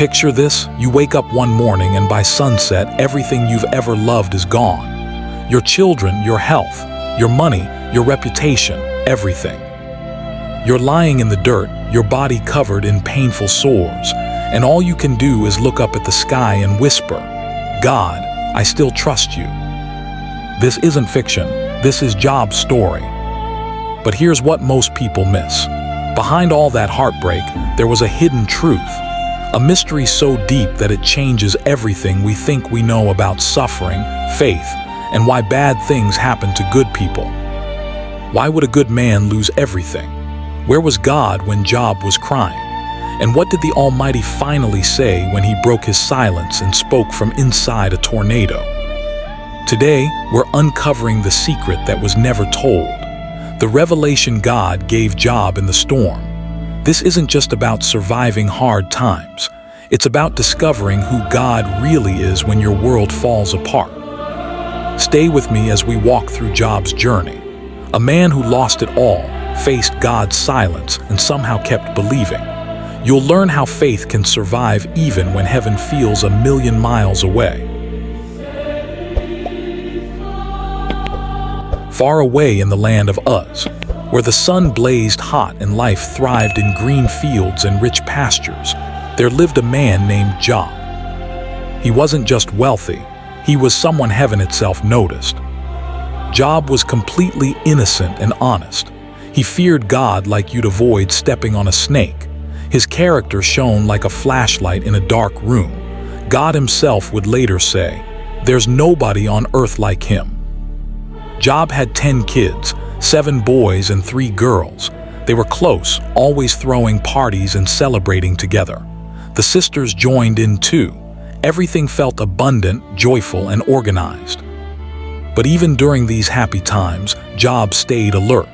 Picture this: you wake up one morning and by sunset, everything you've ever loved is gone. Your children, your health, your money, your reputation, everything. You're lying in the dirt, your body covered in painful sores, and all you can do is look up at the sky and whisper, "God, I still trust you." This isn't fiction, this is Job's story. But here's what most people miss. Behind all that heartbreak, there was a hidden truth. A mystery so deep that it changes everything we think we know about suffering, faith, and why bad things happen to good people. Why would a good man lose everything? Where was God when Job was crying? And what did the Almighty finally say when he broke his silence and spoke from inside a tornado? Today, we're uncovering the secret that was never told. The revelation God gave Job in the storm. This isn't just about surviving hard times. It's about discovering who God really is when your world falls apart. Stay with me as we walk through Job's journey. A man who lost it all, faced God's silence, and somehow kept believing. You'll learn how faith can survive even when heaven feels a million miles away. Far away in the land of Uz, where the sun blazed hot and life thrived in green fields and rich pastures, there lived a man named Job. He wasn't just wealthy, he was someone heaven itself noticed. Job was completely innocent and honest. He feared God like you'd avoid stepping on a snake. His character shone like a flashlight in a dark room. God himself would later say, "There's nobody on earth like him." Job had 10 kids, 7 boys and 3 girls. They were close, always throwing parties and celebrating together. The sisters joined in too. Everything felt abundant, joyful, and organized. But even during these happy times, Job stayed alert.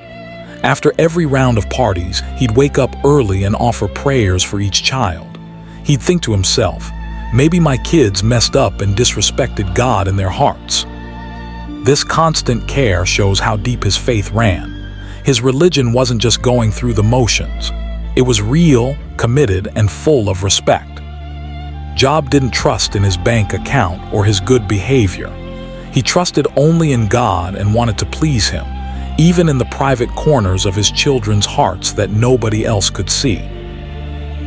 After every round of parties, he'd wake up early and offer prayers for each child. He'd think to himself, maybe my kids messed up and disrespected God in their hearts. This constant care shows how deep his faith ran. His religion wasn't just going through the motions. It was real, committed, and full of respect. Job didn't trust in his bank account or his good behavior. He trusted only in God and wanted to please him, even in the private corners of his children's hearts that nobody else could see.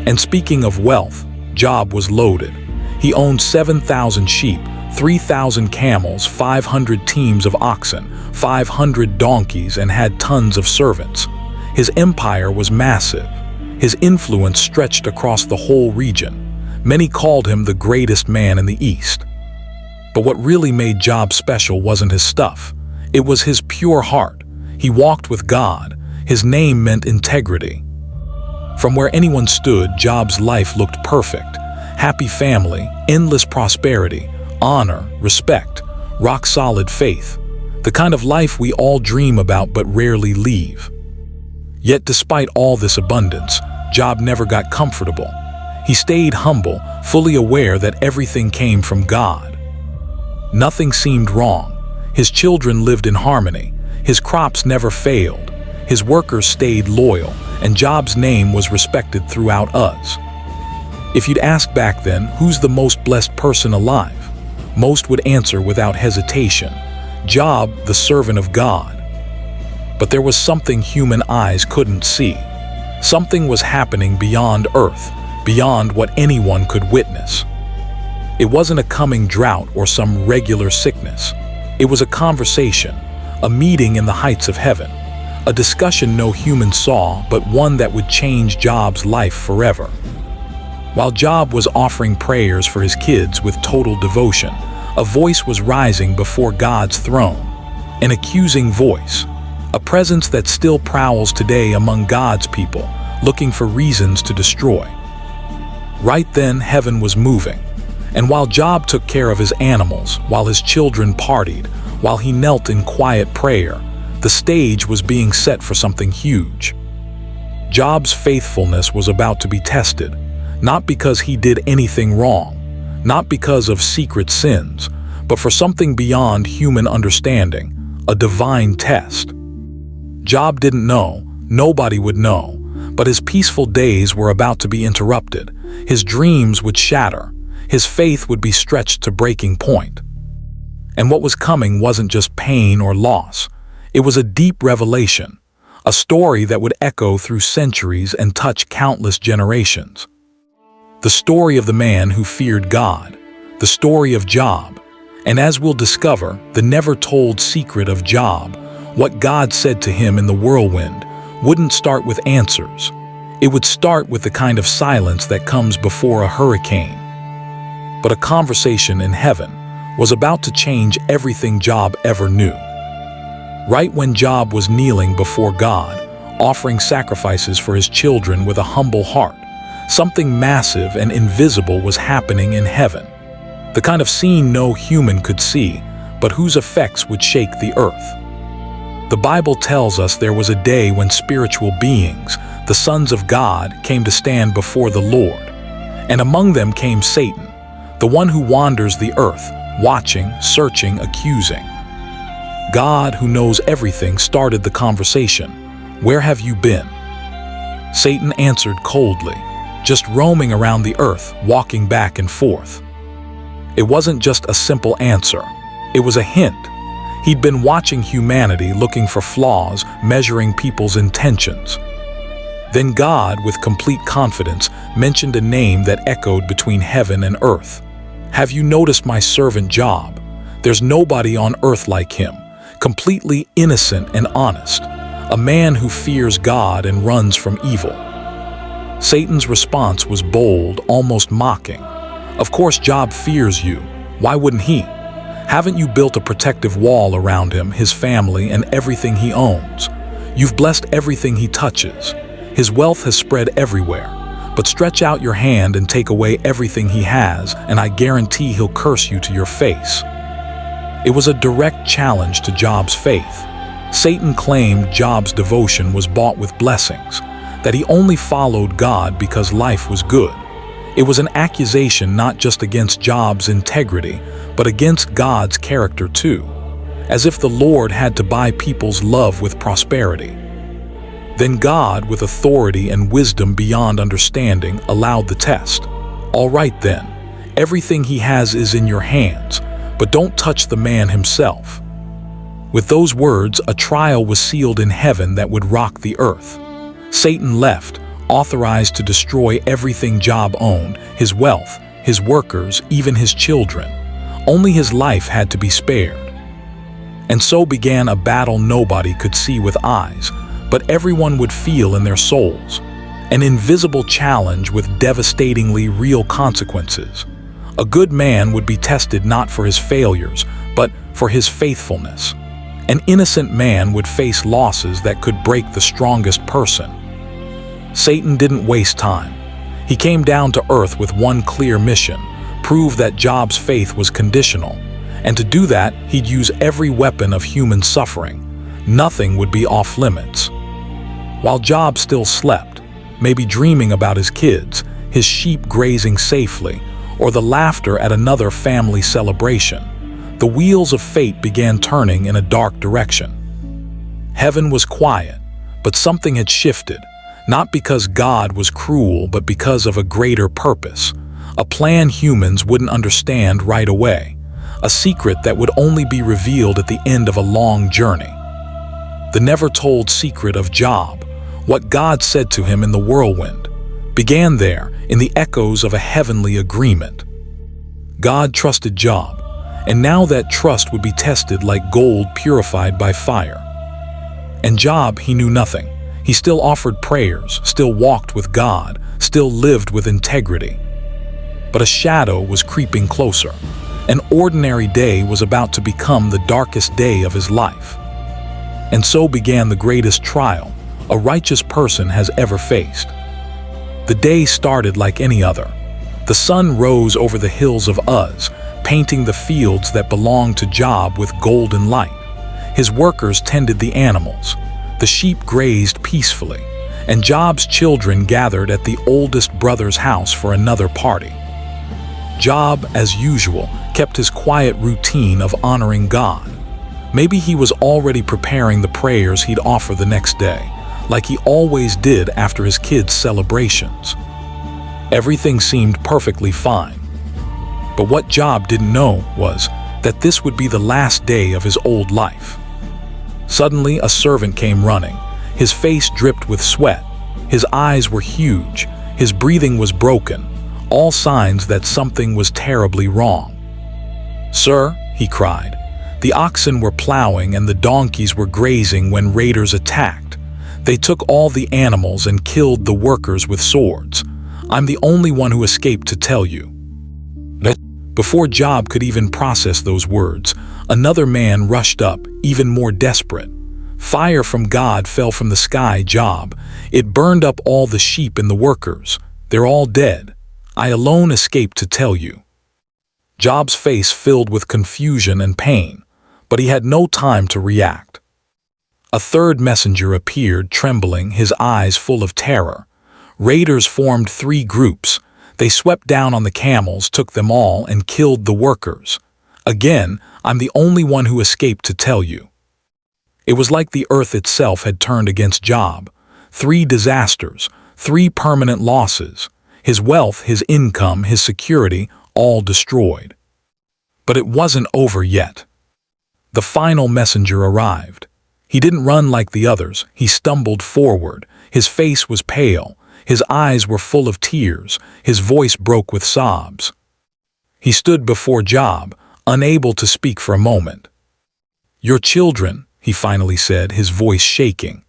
And speaking of wealth, Job was loaded. He owned 7,000 sheep, 3,000 camels, 500 teams of oxen, 500 donkeys, and had tons of servants. His empire was massive. His influence stretched across the whole region. Many called him the greatest man in the East. But what really made Job special wasn't his stuff. It was his pure heart. He walked with God. His name meant integrity. From where anyone stood, Job's life looked perfect. Happy family, endless prosperity, honor, respect, rock-solid faith. The kind of life we all dream about but rarely leave. Yet despite all this abundance, Job never got comfortable. He stayed humble, fully aware that everything came from God. Nothing seemed wrong. His children lived in harmony. His crops never failed. His workers stayed loyal, and Job's name was respected throughout Uz. If you'd ask back then, who's the most blessed person alive? Most would answer without hesitation, Job, the servant of God. But there was something human eyes couldn't see. Something was happening beyond earth, beyond what anyone could witness. It wasn't a coming drought or some regular sickness. It was a conversation, a meeting in the heights of heaven, a discussion no human saw, but one that would change Job's life forever. While Job was offering prayers for his kids with total devotion, a voice was rising before God's throne, an accusing voice, a presence that still prowls today among God's people, looking for reasons to destroy. Right then, heaven was moving, and while Job took care of his animals, while his children partied, while he knelt in quiet prayer, the stage was being set for something huge. Job's faithfulness was about to be tested, not because he did anything wrong, not because of secret sins, but for something beyond human understanding, a divine test. Job didn't know, nobody would know, But his peaceful days were about to be interrupted. His dreams would shatter. His faith would be stretched to breaking point. And what was coming wasn't just pain or loss. It was a deep revelation, a story that would echo through centuries and touch countless generations. The story of the man who feared God, the story of Job, and as we'll discover, the never-told secret of Job, what God said to him in the whirlwind, wouldn't start with answers. It would start with the kind of silence that comes before a hurricane. But a conversation in heaven was about to change everything Job ever knew. Right when Job was kneeling before God, offering sacrifices for his children with a humble heart, something massive and invisible was happening in heaven. The kind of scene no human could see, but whose effects would shake the earth. The Bible tells us there was a day when spiritual beings, the sons of God, came to stand before the Lord. And among them came Satan, the one who wanders the earth, watching, searching, accusing. God, who knows everything, started the conversation. "Where have you been?" Satan answered coldly, "Just roaming around the earth, walking back and forth." It wasn't just a simple answer. It was a hint. He'd been watching humanity, looking for flaws, measuring people's intentions. Then God, with complete confidence, mentioned a name that echoed between heaven and earth. "Have you noticed my servant Job? There's nobody on earth like him, completely innocent and honest, a man who fears God and runs from evil." Satan's response was bold, almost mocking. "Of course Job fears you. Why wouldn't he? Haven't you built a protective wall around him, his family, and everything he owns? You've blessed everything he touches. His wealth has spread everywhere. But stretch out your hand and take away everything he has, and I guarantee he'll curse you to your face." It was a direct challenge to Job's faith. Satan claimed Job's devotion was bought with blessings, that he only followed God because life was good. It was an accusation not just against Job's integrity, but against God's character too, as if the Lord had to buy people's love with prosperity. Then God, with authority and wisdom beyond understanding, allowed the test. "All right then, everything he has is in your hands, but don't touch the man himself." With those words, a trial was sealed in heaven that would rock the earth. Satan left, authorized to destroy everything Job owned, his wealth, his workers, even his children. Only his life had to be spared. And so began a battle nobody could see with eyes, but everyone would feel in their souls. An invisible challenge with devastatingly real consequences. A good man would be tested not for his failures, but for his faithfulness. An innocent man would face losses that could break the strongest person. Satan didn't waste time. He came down to earth with one clear mission: prove that Job's faith was conditional. And to do that, he'd use every weapon of human suffering. Nothing would be off limits. While Job still slept, maybe dreaming about his kids, his sheep grazing safely, or the laughter at another family celebration, the wheels of fate began turning in a dark direction. Heaven was quiet, but something had shifted, not because God was cruel, but because of a greater purpose, a plan humans wouldn't understand right away, a secret that would only be revealed at the end of a long journey. The never-told secret of Job, what God said to him in the whirlwind, began there in the echoes of a heavenly agreement. God trusted Job, and now that trust would be tested like gold purified by fire. And Job, he knew nothing. He still offered prayers, still walked with God, still lived with integrity. But a shadow was creeping closer. An ordinary day was about to become the darkest day of his life. And so began the greatest trial a righteous person has ever faced. The day started like any other. The sun rose over the hills of Uz, painting the fields that belonged to Job with golden light. His workers tended the animals. The sheep grazed peacefully, and Job's children gathered at the oldest brother's house for another party. Job, as usual, kept his quiet routine of honoring God. Maybe he was already preparing the prayers he'd offer the next day, like he always did after his kids' celebrations. Everything seemed perfectly fine. But what Job didn't know was that this would be the last day of his old life. Suddenly, a servant came running. His face dripped with sweat. His eyes were huge. His breathing was broken, all signs that something was terribly wrong. "Sir," he cried, "the oxen were plowing and the donkeys were grazing when raiders attacked. They took all the animals and killed the workers with swords. I'm the only one who escaped to tell you." Before Job could even process those words, another man rushed up, even more desperate. "Fire from God fell from the sky, Job. It burned up all the sheep and the workers. They're all dead. I alone escaped to tell you." Job's face filled with confusion and pain, but he had no time to react. A third messenger appeared, trembling, his eyes full of terror. Raiders formed 3 groups. They swept down on the camels, took them all, and killed the workers. Again, I'm the only one who escaped to tell you. It was like the earth itself had turned against Job. 3 disasters, 3 permanent losses. His wealth, his income, his security, all destroyed. But it wasn't over yet. The final messenger arrived. He didn't run like the others. He stumbled forward. His face was pale. His eyes were full of tears. His voice broke with sobs. He stood before Job, unable to speak for a moment. "Your children," he finally said, his voice shaking.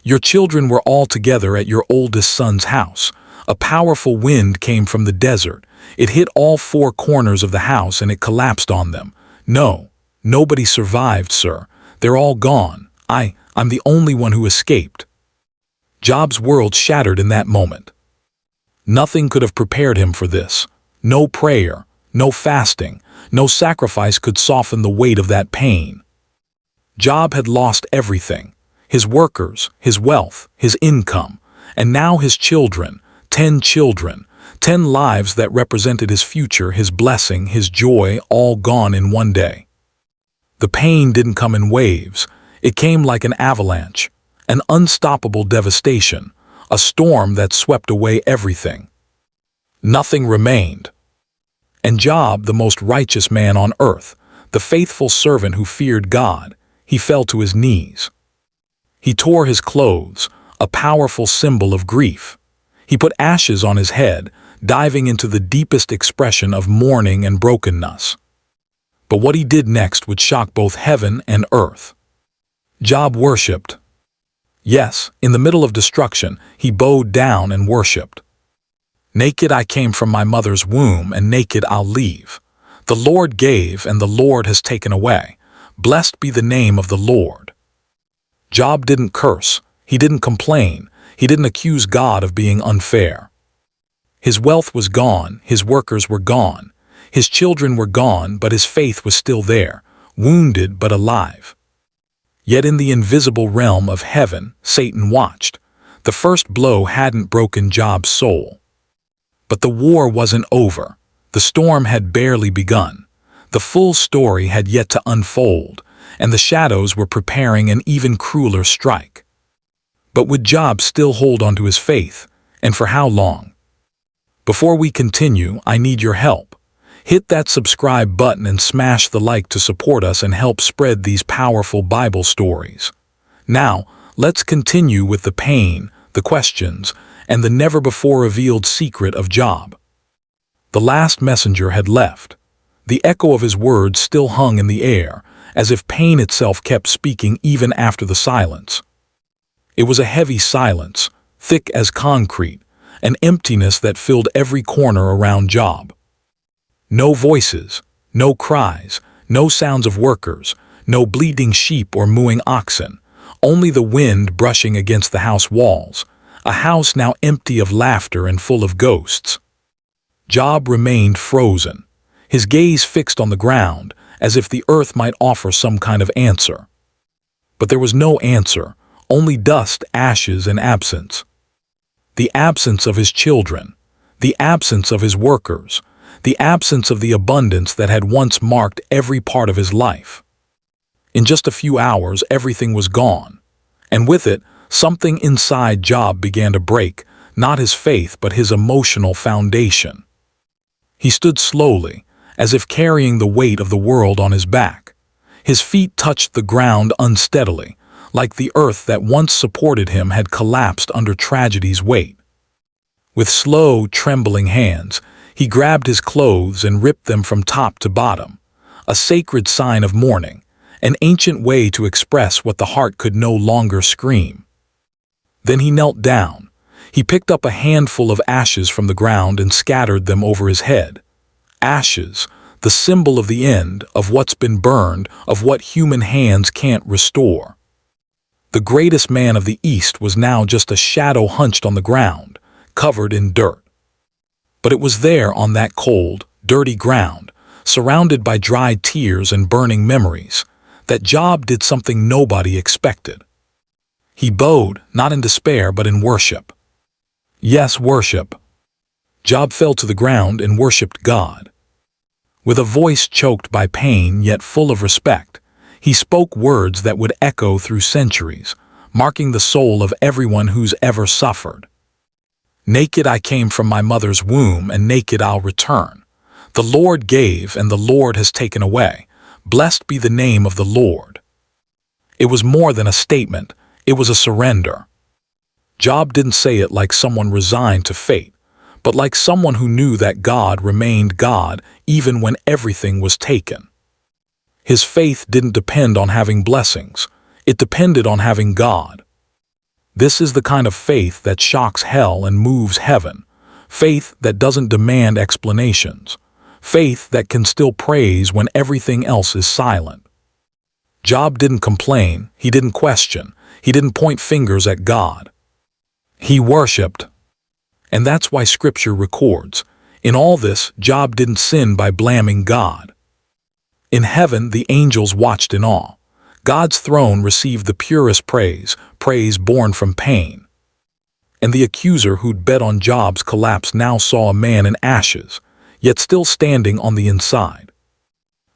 "Your children were all together at your oldest son's house. A powerful wind came from the desert. It hit all 4 corners of the house and it collapsed on them. No, nobody survived, sir. They're all gone. I'm the only one who escaped." Job's world shattered in that moment. Nothing could have prepared him for this. No prayer, no fasting, no sacrifice could soften the weight of that pain. Job had lost everything: his workers, his wealth, his income, and now his children, 10 children, 10 lives that represented his future, his blessing, his joy, all gone in one day. The pain didn't come in waves. It came like an avalanche, an unstoppable devastation, a storm that swept away everything. Nothing remained. And Job, the most righteous man on earth, the faithful servant who feared God, he fell to his knees. He tore his clothes, a powerful symbol of grief. He put ashes on his head, diving into the deepest expression of mourning and brokenness. But what he did next would shock both heaven and earth. Job worshipped. Yes, in the middle of destruction, he bowed down and worshipped. "Naked I came from my mother's womb, and naked I'll leave. The Lord gave, and the Lord has taken away. Blessed be the name of the Lord." Job didn't curse. He didn't complain. He didn't accuse God of being unfair. His wealth was gone. His workers were gone. His children were gone, but his faith was still there, wounded but alive. Yet in the invisible realm of heaven, Satan watched. The first blow hadn't broken Job's soul. But the war wasn't over. The storm had barely begun. The full story had yet to unfold, and the shadows were preparing an even crueler strike. But would Job still hold on to his faith, and for how long? Before we continue, I need your help. Hit that subscribe button and smash the like to support us and help spread these powerful Bible stories. Now, let's continue with the pain, the questions, and the never-before-revealed secret of Job. The last messenger had left. The echo of his words still hung in the air, as if pain itself kept speaking even after the silence. It was a heavy silence, thick as concrete, an emptiness that filled every corner around Job. No voices, no cries, no sounds of workers, no bleating sheep or mooing oxen, only the wind brushing against the house walls, a house now empty of laughter and full of ghosts. Job remained frozen, his gaze fixed on the ground, as if the earth might offer some kind of answer. But there was no answer, only dust, ashes, and absence. The absence of his children, the absence of his workers, the absence of the abundance that had once marked every part of his life. In just a few hours, everything was gone, and with it, something inside Job began to break, not his faith but his emotional foundation. He stood slowly, as if carrying the weight of the world on his back. His feet touched the ground unsteadily, like the earth that once supported him had collapsed under tragedy's weight. With slow, trembling hands, he grabbed his clothes and ripped them from top to bottom, a sacred sign of mourning, an ancient way to express what the heart could no longer scream. Then he knelt down. He picked up a handful of ashes from the ground and scattered them over his head. Ashes, the symbol of the end, of what's been burned, of what human hands can't restore. The greatest man of the East was now just a shadow hunched on the ground, covered in dirt. But it was there on that cold, dirty ground, surrounded by dried tears and burning memories, that Job did something nobody expected. He bowed, not in despair but in worship. Yes, worship. Job fell to the ground and worshipped God. With a voice choked by pain yet full of respect, he spoke words that would echo through centuries, marking the soul of everyone who's ever suffered. Naked I came from my mother's womb, and naked I'll return. The Lord gave, and the Lord has taken away. Blessed be the name of the Lord. It was more than a statement, it was a surrender. Job didn't say it like someone resigned to fate, but like someone who knew that God remained God even when everything was taken. His faith didn't depend on having blessings, it depended on having God. This is the kind of faith that shocks hell and moves heaven, faith that doesn't demand explanations, faith that can still praise when everything else is silent. Job didn't complain, he didn't question, he didn't point fingers at God. He worshipped. And that's why Scripture records, in all this, Job didn't sin by blaming God. In heaven, the angels watched in awe. God's throne received the purest praise, praise born from pain. And the accuser who'd bet on Job's collapse now saw a man in ashes, yet still standing on the inside.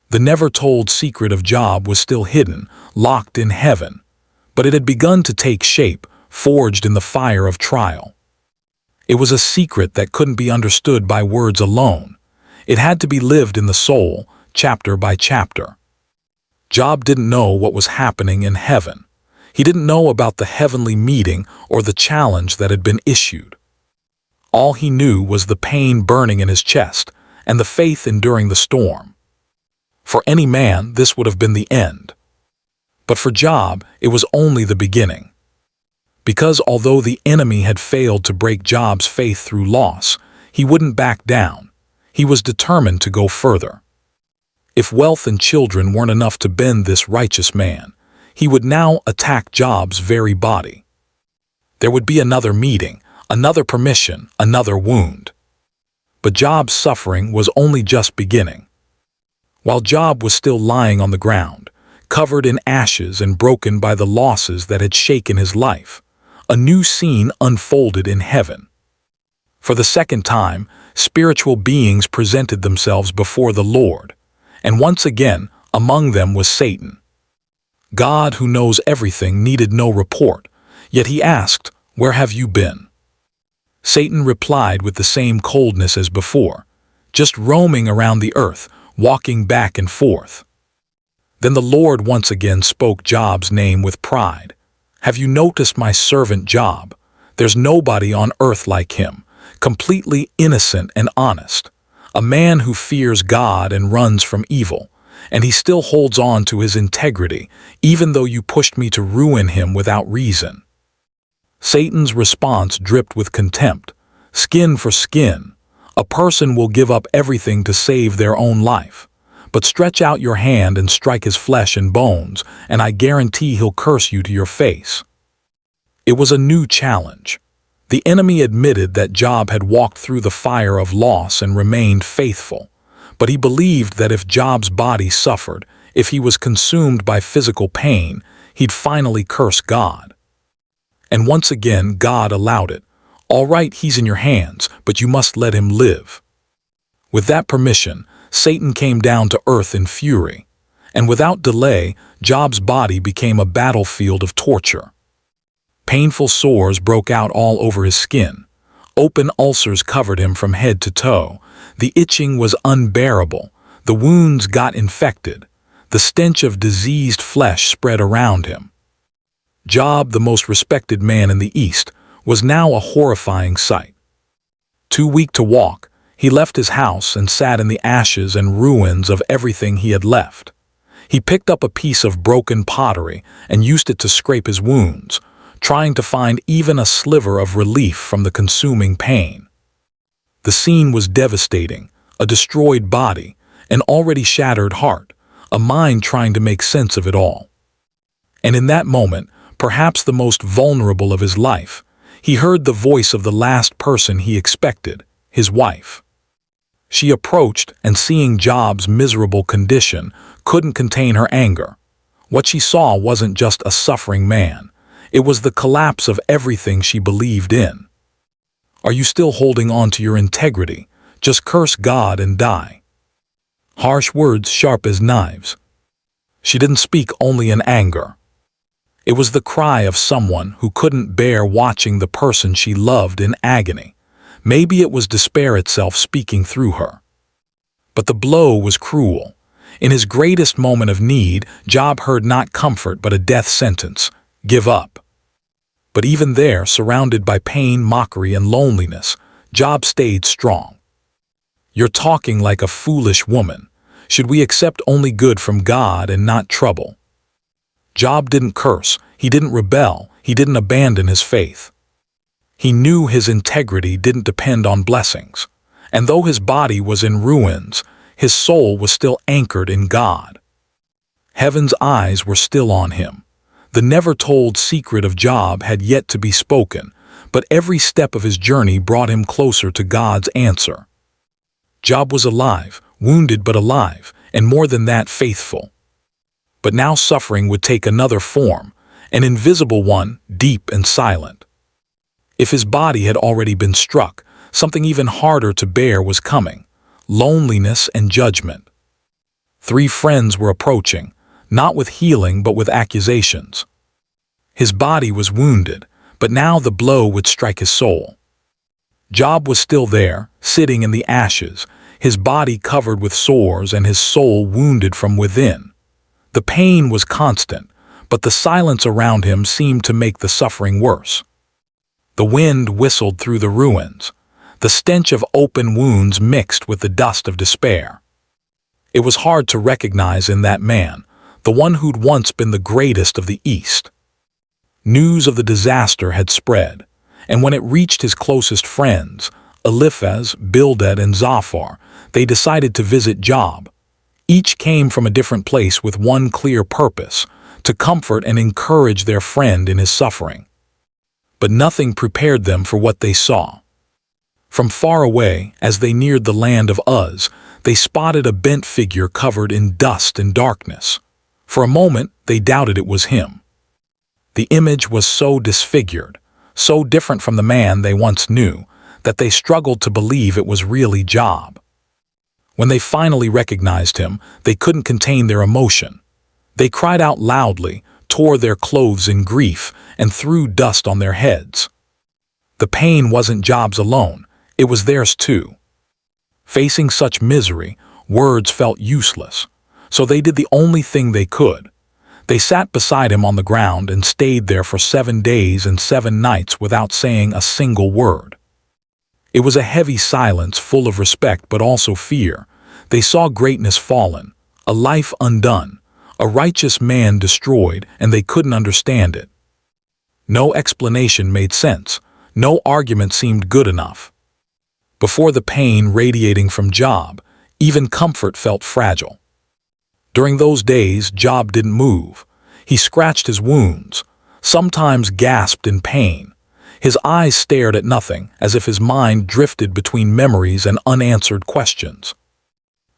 The never-told secret of Job was still hidden, locked in heaven, but it had begun to take shape, forged in the fire of trial. It was a secret that couldn't be understood by words alone. It had to be lived in the soul, chapter by chapter. Job didn't know what was happening in heaven. He didn't know about the heavenly meeting or the challenge that had been issued. All he knew was the pain burning in his chest and the faith enduring the storm. For any man, this would have been the end. But for Job, it was only the beginning. Because although the enemy had failed to break Job's faith through loss, he wouldn't back down. He was determined to go further. If wealth and children weren't enough to bend this righteous man, he would now attack Job's very body. There would be another meeting, another permission, another wound. But Job's suffering was only just beginning. While Job was still lying on the ground, covered in ashes and broken by the losses that had shaken his life, a new scene unfolded in heaven. For the second time, spiritual beings presented themselves before the Lord, and once again, among them was Satan. God, who knows everything, needed no report, yet he asked, "Where have you been?" Satan replied with the same coldness as before, "Just roaming around the earth, walking back and forth." Then the Lord once again spoke Job's name with pride. "Have you noticed my servant Job? There's nobody on earth like him, completely innocent and honest, a man who fears God and runs from evil, and he still holds on to his integrity, even though you pushed me to ruin him without reason." Satan's response dripped with contempt. Skin for skin. A person will give up everything to save their own life. But stretch out your hand and strike his flesh and bones, and I guarantee he'll curse you to your face. It was a new challenge. The enemy admitted that Job had walked through the fire of loss and remained faithful, but he believed that if Job's body suffered, if he was consumed by physical pain, he'd finally curse God. And once again, God allowed it. "All right, he's in your hands, but you must let him live." With that permission, Satan came down to earth in fury, and without delay, Job's body became a battlefield of torture. Painful sores broke out all over his skin. Open ulcers covered him from head to toe. The itching was unbearable. The wounds got infected. The stench of diseased flesh spread around him. Job, the most respected man in the East, was now a horrifying sight. Too weak to walk, he left his house and sat in the ashes and ruins of everything he had left. He picked up a piece of broken pottery and used it to scrape his wounds, trying to find even a sliver of relief from the consuming pain. The scene was devastating, a destroyed body, an already shattered heart, a mind trying to make sense of it all. And in that moment, perhaps the most vulnerable of his life, he heard the voice of the last person he expected, his wife. She approached and, seeing Job's miserable condition, couldn't contain her anger. What she saw wasn't just a suffering man. It was the collapse of everything she believed in. "Are you still holding on to your integrity? Just curse God and die." Harsh words sharp as knives. She didn't speak only in anger. It was the cry of someone who couldn't bear watching the person she loved in agony. Maybe it was despair itself speaking through her. But the blow was cruel. In his greatest moment of need, Job heard not comfort but a death sentence: give up. But even there, surrounded by pain, mockery, and loneliness, Job stayed strong. "You're talking like a foolish woman. Should we accept only good from God and not trouble?" Job didn't curse, he didn't rebel, he didn't abandon his faith. He knew his integrity didn't depend on blessings, and though his body was in ruins, his soul was still anchored in God. Heaven's eyes were still on him. The never-told secret of Job had yet to be spoken, but every step of his journey brought him closer to God's answer. Job was alive, wounded but alive, and more than that, faithful. But now suffering would take another form, an invisible one, deep and silent. If his body had already been struck, something even harder to bear was coming: loneliness and judgment. 3 friends were approaching, not with healing but with accusations. His body was wounded, but now the blow would strike his soul. Job was still there, sitting in the ashes, his body covered with sores and his soul wounded from within. The pain was constant, but the silence around him seemed to make the suffering worse. The wind whistled through the ruins. The stench of open wounds mixed with the dust of despair. It was hard to recognize in that man, the one who'd once been the greatest of the East. News of the disaster had spread, and when it reached his closest friends, Eliphaz, Bildad, and Zophar, they decided to visit Job. Each came from a different place with one clear purpose: to comfort and encourage their friend in his suffering. But nothing prepared them for what they saw. From far away, as they neared the land of Uz, they spotted a bent figure covered in dust and darkness. For a moment, they doubted it was him. The image was so disfigured, so different from the man they once knew, that they struggled to believe it was really Job. When they finally recognized him, they couldn't contain their emotion. They cried out loudly, tore their clothes in grief, and threw dust on their heads. The pain wasn't Job's alone, it was theirs too. Facing such misery, words felt useless, so they did the only thing they could. They sat beside him on the ground and stayed there for 7 days and 7 nights without saying a single word. It was a heavy silence full of respect but also fear. They saw greatness fallen, a life undone, a righteous man destroyed, and they couldn't understand it. No explanation made sense. No argument seemed good enough. Before the pain radiating from Job, even comfort felt fragile. During those days, Job didn't move. He scratched his wounds, sometimes gasped in pain. His eyes stared at nothing, as if his mind drifted between memories and unanswered questions.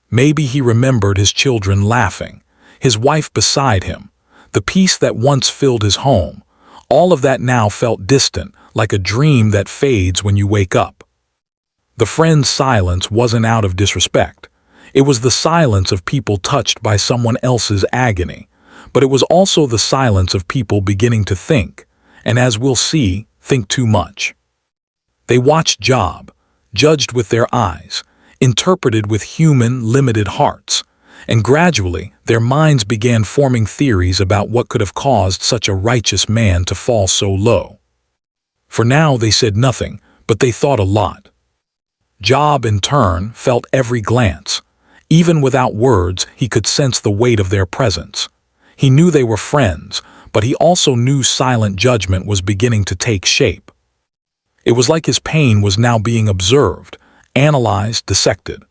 Maybe he remembered his children laughing, his wife beside him, the peace that once filled his home. All of that now felt distant, like a dream that fades when you wake up. The friend's silence wasn't out of disrespect. It was the silence of people touched by someone else's agony, but it was also the silence of people beginning to think, and as we'll see, think too much. They watched Job, judged with their eyes, interpreted with human, limited hearts, and gradually their minds began forming theories about what could have caused such a righteous man to fall so low. For now they said nothing, but they thought a lot. Job, in turn, felt every glance. Even without words, he could sense the weight of their presence. He knew they were friends, but he also knew silent judgment was beginning to take shape. It was like his pain was now being observed, analyzed, dissected.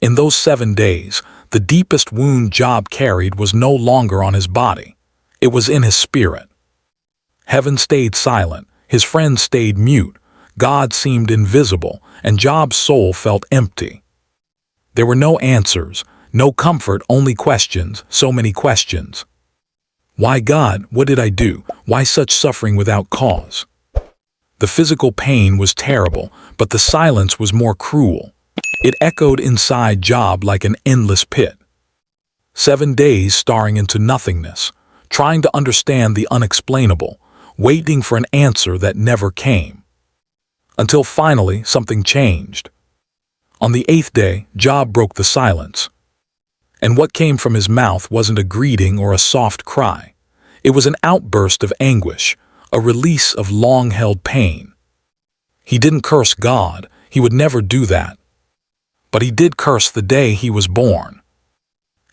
In those 7 days, the deepest wound Job carried was no longer on his body. It was in his spirit. Heaven stayed silent, his friends stayed mute, God seemed invisible, and Job's soul felt empty. There were no answers, no comfort, only questions, so many questions. Why, God? What did I do? Why such suffering without cause? The physical pain was terrible, but the silence was more cruel. It echoed inside Job like an endless pit. 7 days staring into nothingness, trying to understand the unexplainable, waiting for an answer that never came. Until finally something changed. On the 8th day, Job broke the silence. And what came from his mouth wasn't a greeting or a soft cry. It was an outburst of anguish, a release of long-held pain. He didn't curse God, he would never do that. But he did curse the day he was born.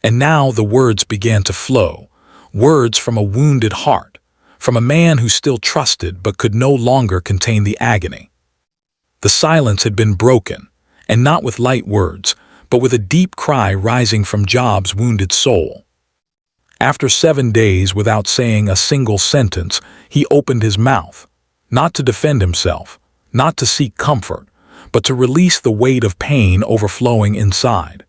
And now the words began to flow, words from a wounded heart, from a man who still trusted but could no longer contain the agony. The silence had been broken, and not with light words, but with a deep cry rising from Job's wounded soul. After 7 days without saying a single sentence, he opened his mouth, not to defend himself, not to seek comfort, but to release the weight of pain overflowing inside.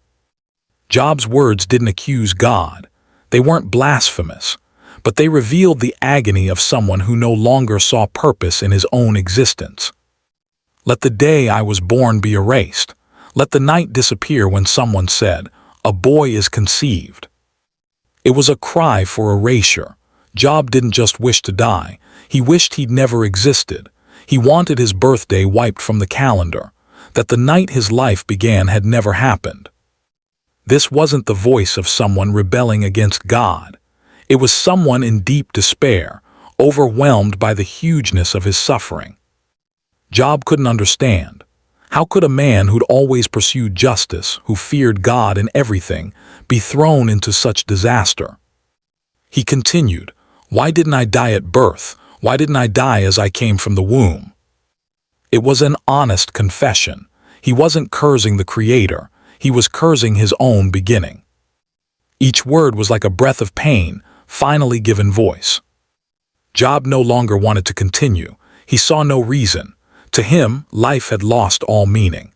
Job's words didn't accuse God. They weren't blasphemous, but they revealed the agony of someone who no longer saw purpose in his own existence. Let the day I was born be erased. Let the night disappear when someone said, "A boy is conceived." It was a cry for erasure. Job didn't just wish to die. He wished he'd never existed. He wanted his birthday wiped from the calendar, that the night his life began had never happened. This wasn't the voice of someone rebelling against God. It was someone in deep despair, overwhelmed by the hugeness of his suffering. Job couldn't understand. How could a man who'd always pursued justice, who feared God in everything, be thrown into such disaster? He continued, "Why didn't I die at birth? Why didn't I die as I came from the womb?" It was an honest confession. He wasn't cursing the Creator. He was cursing his own beginning. Each word was like a breath of pain, finally given voice. Job no longer wanted to continue. He saw no reason. To him, life had lost all meaning.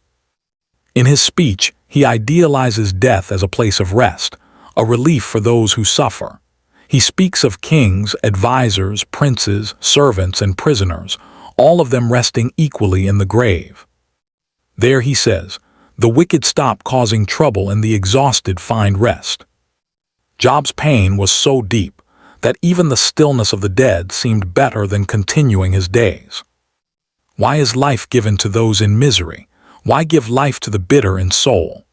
In his speech, he idealizes death as a place of rest, a relief for those who suffer. He speaks of kings, advisors, princes, servants, and prisoners, all of them resting equally in the grave. There he says, "The wicked stop causing trouble and the exhausted find rest." Job's pain was so deep that even the stillness of the dead seemed better than continuing his days. Why is life given to those in misery? Why give life to the bitter in soul?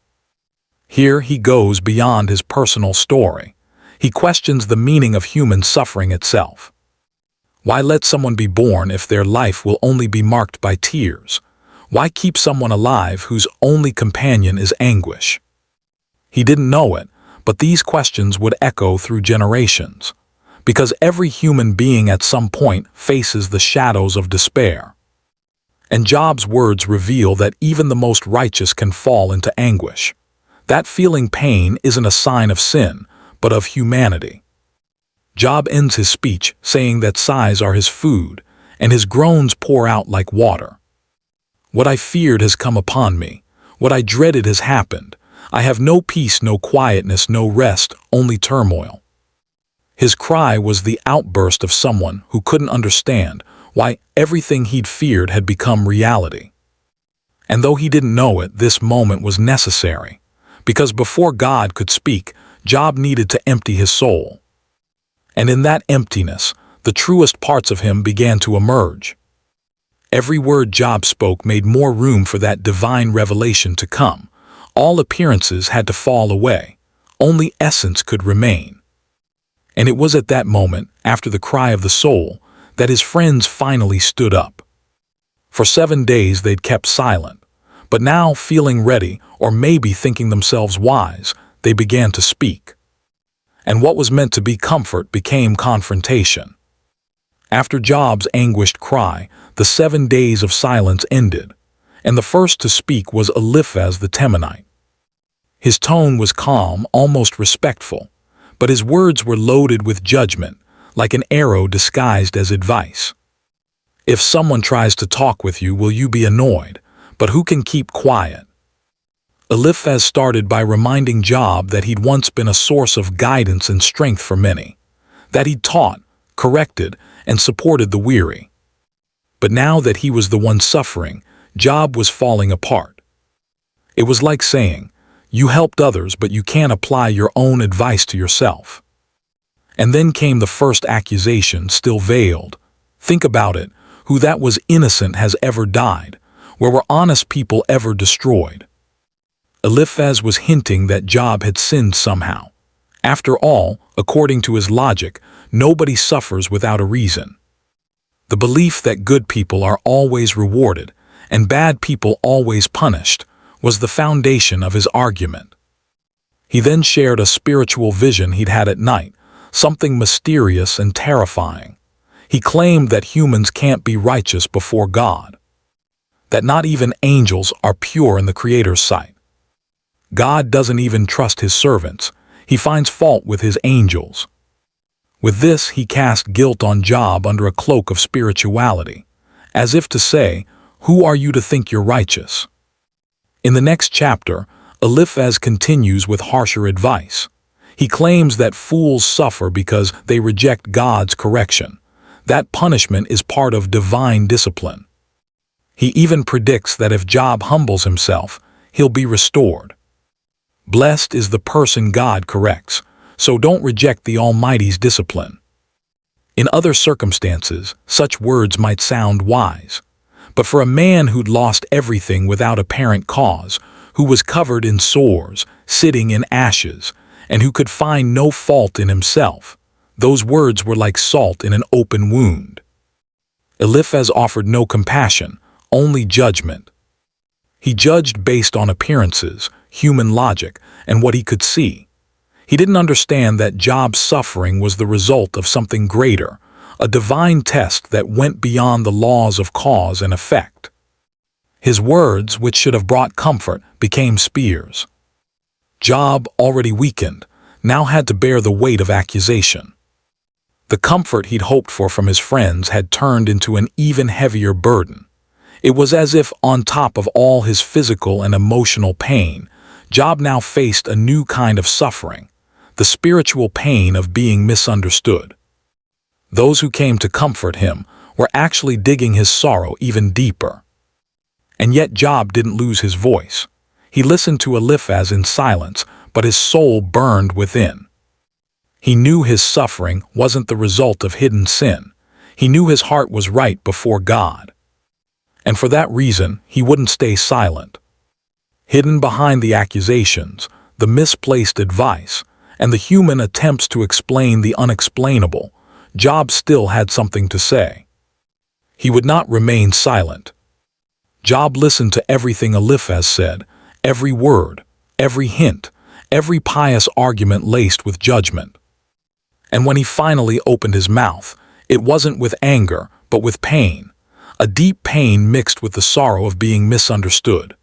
Here he goes beyond his personal story. He questions the meaning of human suffering itself. Why let someone be born if their life will only be marked by tears? Why keep someone alive whose only companion is anguish? He didn't know it, but these questions would echo through generations, because every human being at some point faces the shadows of despair. And Job's words reveal that even the most righteous can fall into anguish. That feeling pain isn't a sign of sin, but of humanity. Job ends his speech saying that sighs are his food, and his groans pour out like water. What I feared has come upon me. What I dreaded has happened. I have no peace, no quietness, no rest, only turmoil. His cry was the outburst of someone who couldn't understand why everything he'd feared had become reality. And though he didn't know it, this moment was necessary, because before God could speak, Job needed to empty his soul. And in that emptiness, the truest parts of him began to emerge. Every word Job spoke made more room for that divine revelation to come. All appearances had to fall away. Only essence could remain. And it was at that moment, after the cry of the soul, that his friends finally stood up. For 7 days they'd kept silent, but now, feeling ready, or maybe thinking themselves wise, they began to speak. And what was meant to be comfort became confrontation. After Job's anguished cry, the 7 days of silence ended, and the first to speak was Eliphaz the Temanite. His tone was calm, almost respectful, but his words were loaded with judgment, like an arrow disguised as advice. If someone tries to talk with you, will you be annoyed? But who can keep quiet? Eliphaz started by reminding Job that he'd once been a source of guidance and strength for many, that he'd taught, corrected, and supported the weary. But now that he was the one suffering, Job was falling apart. It was like saying, "You helped others, but you can't apply your own advice to yourself." And then came the first accusation, still veiled. Think about it. Who that was innocent has ever died? Where were honest people ever destroyed? Eliphaz was hinting that Job had sinned somehow. After all, according to his logic, nobody suffers without a reason. The belief that good people are always rewarded and bad people always punished was the foundation of his argument. He then shared a spiritual vision he'd had at night, something mysterious and terrifying. He claimed that humans can't be righteous before God, that not even angels are pure in the Creator's sight. God doesn't even trust his servants. He finds fault with his angels. With this, he cast guilt on Job under a cloak of spirituality, as if to say, "Who are you to think you're righteous?" In the next chapter, Eliphaz continues with harsher advice. He claims that fools suffer because they reject God's correction. That punishment is part of divine discipline. He even predicts that if Job humbles himself, he'll be restored. Blessed is the person God corrects, so don't reject the Almighty's discipline. In other circumstances, such words might sound wise, but for a man who'd lost everything without apparent cause, who was covered in sores, sitting in ashes, and who could find no fault in himself, those words were like salt in an open wound. Eliphaz offered no compassion, only judgment. He judged based on appearances, human logic, and what he could see. He didn't understand that Job's suffering was the result of something greater, a divine test that went beyond the laws of cause and effect. His words, which should have brought comfort, became spears. Job, already weakened, now had to bear the weight of accusation. The comfort he'd hoped for from his friends had turned into an even heavier burden. It was as if, on top of all his physical and emotional pain, Job now faced a new kind of suffering, the spiritual pain of being misunderstood. Those who came to comfort him were actually digging his sorrow even deeper. And yet Job didn't lose his voice. He listened to Eliphaz in silence, but his soul burned within. He knew his suffering wasn't the result of hidden sin. He knew his heart was right before God. And for that reason, he wouldn't stay silent. Hidden behind the accusations, the misplaced advice, and the human attempts to explain the unexplainable, Job still had something to say. He would not remain silent. Job listened to everything Eliphaz said, every word, every hint, every pious argument laced with judgment. And when he finally opened his mouth, it wasn't with anger, but with pain, a deep pain mixed with the sorrow of being misunderstood.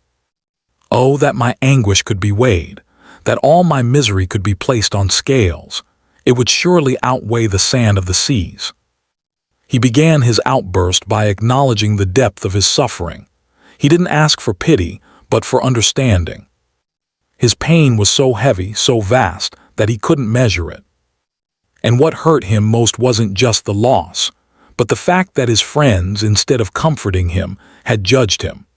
Oh, that my anguish could be weighed, that all my misery could be placed on scales. It would surely outweigh the sand of the seas. He began his outburst by acknowledging the depth of his suffering. He didn't ask for pity, but for understanding. His pain was so heavy, so vast, that he couldn't measure it. And what hurt him most wasn't just the loss, but the fact that his friends, instead of comforting him, had judged him.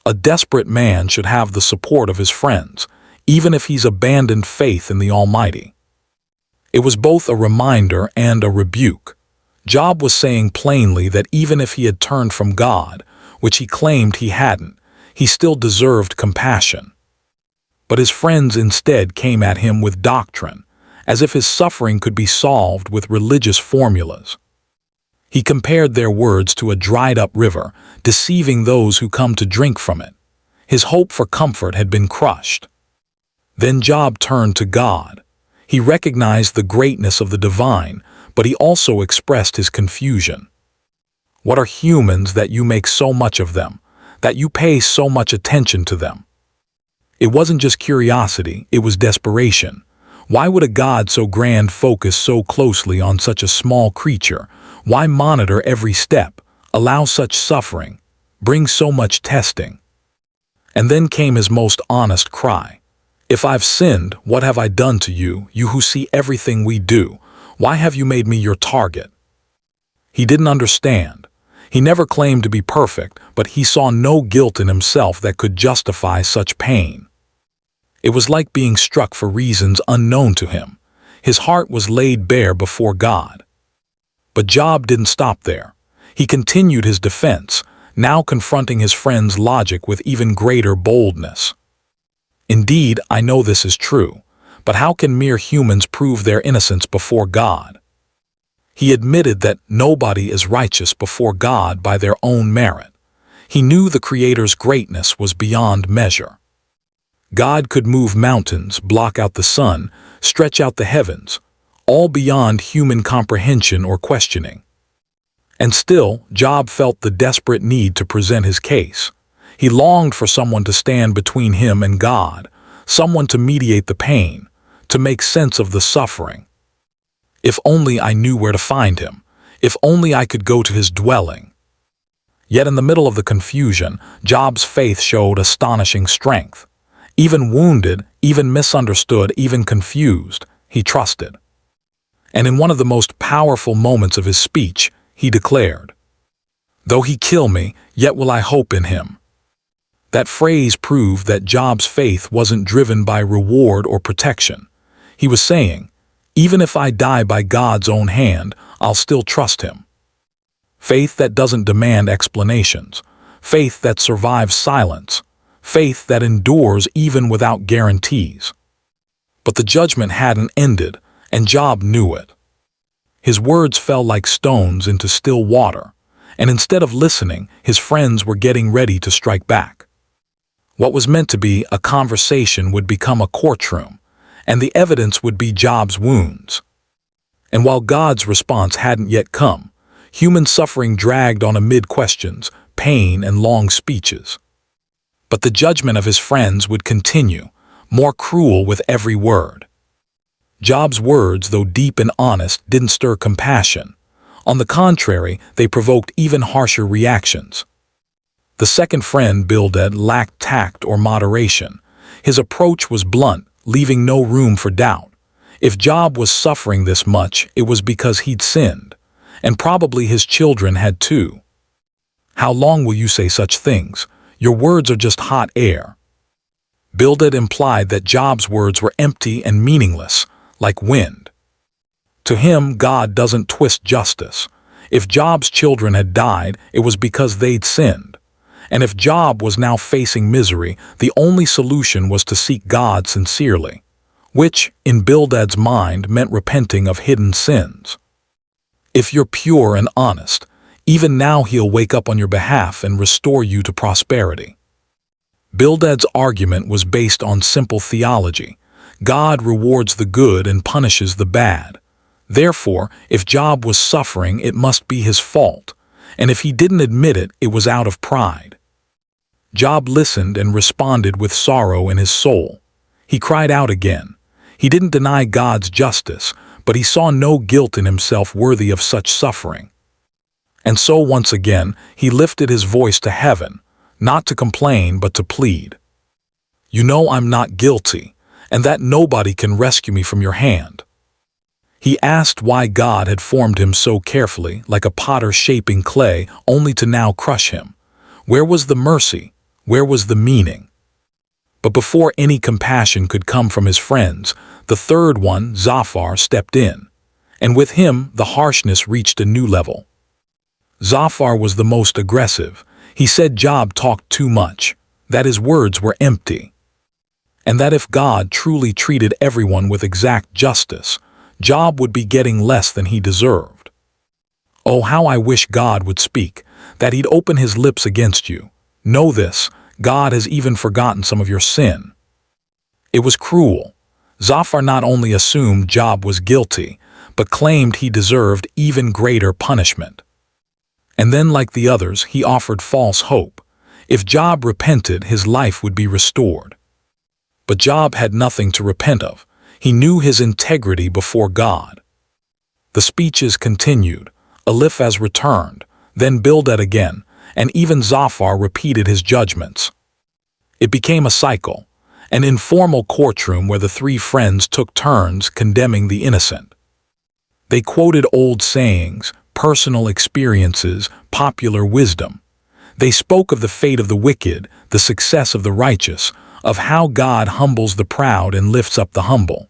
A desperate man should have the support of his friends, even if he's abandoned faith in the Almighty. It was both a reminder and a rebuke. Job was saying plainly that even if he had turned from God, which he claimed he hadn't, he still deserved compassion. But his friends instead came at him with doctrine, as if his suffering could be solved with religious formulas. He compared their words to a dried-up river, deceiving those who come to drink from it. His hope for comfort had been crushed. Then Job turned to God. He recognized the greatness of the divine, but he also expressed his confusion. What are humans that you make so much of them, that you pay so much attention to them? It wasn't just curiosity, it was desperation. Why would a God so grand focus so closely on such a small creature? Why monitor every step, allow such suffering, bring so much testing? And then came his most honest cry. If I've sinned, what have I done to you, you who see everything we do? Why have you made me your target? He didn't understand. He never claimed to be perfect, but he saw no guilt in himself that could justify such pain. It was like being struck for reasons unknown to him. His heart was laid bare before God. But Job didn't stop there. He continued his defense, now confronting his friend's logic with even greater boldness. Indeed, I know this is true, but how can mere humans prove their innocence before God? He admitted that nobody is righteous before God by their own merit. He knew the Creator's greatness was beyond measure. God could move mountains, block out the sun, stretch out the heavens, all beyond human comprehension or questioning. And still, Job felt the desperate need to present his case. He longed for someone to stand between him and God, someone to mediate the pain, to make sense of the suffering. If only I knew where to find him. If only I could go to his dwelling. Yet in the middle of the confusion, Job's faith showed astonishing strength. Even wounded, even misunderstood, even confused, he trusted. And in one of the most powerful moments of his speech, he declared, "Though he kill me, yet will I hope in him." That phrase proved that Job's faith wasn't driven by reward or protection. He was saying, even if I die by God's own hand, I'll still trust him. Faith that doesn't demand explanations. Faith that survives silence. Faith that endures even without guarantees. But the judgment hadn't ended, and Job knew it. His words fell like stones into still water, and instead of listening, his friends were getting ready to strike back. What was meant to be a conversation would become a courtroom, and the evidence would be Job's wounds. And while God's response hadn't yet come, human suffering dragged on amid questions, pain, and long speeches. But the judgment of his friends would continue, more cruel with every word. Job's words, though deep and honest, didn't stir compassion. On the contrary, they provoked even harsher reactions. The second friend, Bildad, lacked tact or moderation. His approach was blunt, leaving no room for doubt. If Job was suffering this much, it was because he'd sinned, and probably his children had too. "How long will you say such things? Your words are just hot air." Bildad implied that Job's words were empty and meaningless, like wind. To him, God doesn't twist justice. If Job's children had died, it was because they'd sinned. And if Job was now facing misery, the only solution was to seek God sincerely, which, in Bildad's mind, meant repenting of hidden sins. If you're pure and honest, even now he'll wake up on your behalf and restore you to prosperity. Bildad's argument was based on simple theology. God rewards the good and punishes the bad. Therefore, if Job was suffering, it must be his fault, and if he didn't admit it, it was out of pride. Job listened and responded with sorrow in his soul. He cried out again. He didn't deny God's justice, but he saw no guilt in himself worthy of such suffering. And so once again, he lifted his voice to heaven, not to complain but to plead. "You know I'm not guilty, and that nobody can rescue me from your hand." He asked why God had formed him so carefully, like a potter shaping clay, only to now crush him. Where was the mercy? Where was the meaning? But before any compassion could come from his friends, the third one, Zophar, stepped in. and with him the harshness reached a new level. Zophar was the most aggressive. He said Job talked too much, that his words were empty, and that if God truly treated everyone with exact justice, Job would be getting less than he deserved. Oh, how I wish God would speak, that he'd open his lips against you. Know this, God has even forgotten some of your sin. It was cruel. Zophar not only assumed Job was guilty, but claimed he deserved even greater punishment. And then, like the others, he offered false hope. If Job repented, his life would be restored. But Job had nothing to repent of. He knew his integrity before God. The speeches continued. Eliphaz returned, then Bildad again, and even Zophar repeated his judgments. It became a cycle, an informal courtroom where the three friends took turns condemning the innocent. They quoted old sayings, personal experiences, popular wisdom. They spoke of the fate of the wicked, the success of the righteous, of how God humbles the proud and lifts up the humble.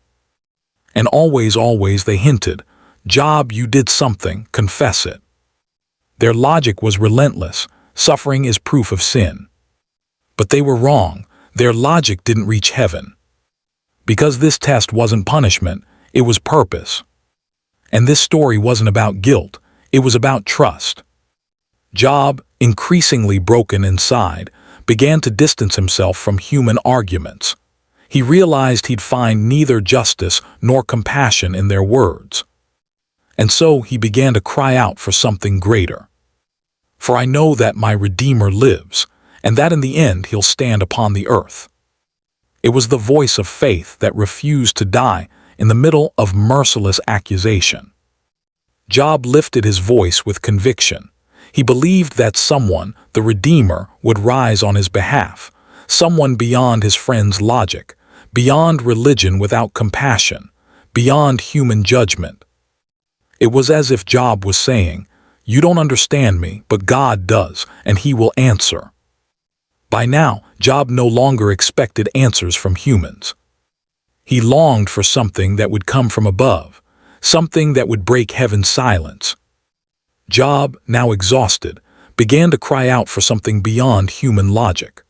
And always they hinted, Job, you did something, confess it. Their logic was relentless. Suffering is proof of sin. But they were wrong. Their logic didn't reach heaven. Because this test wasn't punishment, it was purpose. And this story wasn't about guilt, it was about trust. Job, increasingly broken inside, began to distance himself from human arguments. He realized he'd find neither justice nor compassion in their words. And so he began to cry out for something greater. For I know that my Redeemer lives, and that in the end he'll stand upon the earth. It was the voice of faith that refused to die in the middle of merciless accusation. Job lifted his voice with conviction. He believed that someone, the Redeemer, would rise on his behalf, someone beyond his friend's logic, beyond religion without compassion, beyond human judgment. It was as if Job was saying, "You don't understand me, but God does, and he will answer." By now, Job no longer expected answers from humans. He longed for something that would come from above, something that would break heaven's silence. Job, now exhausted, began to cry out for something beyond human logic.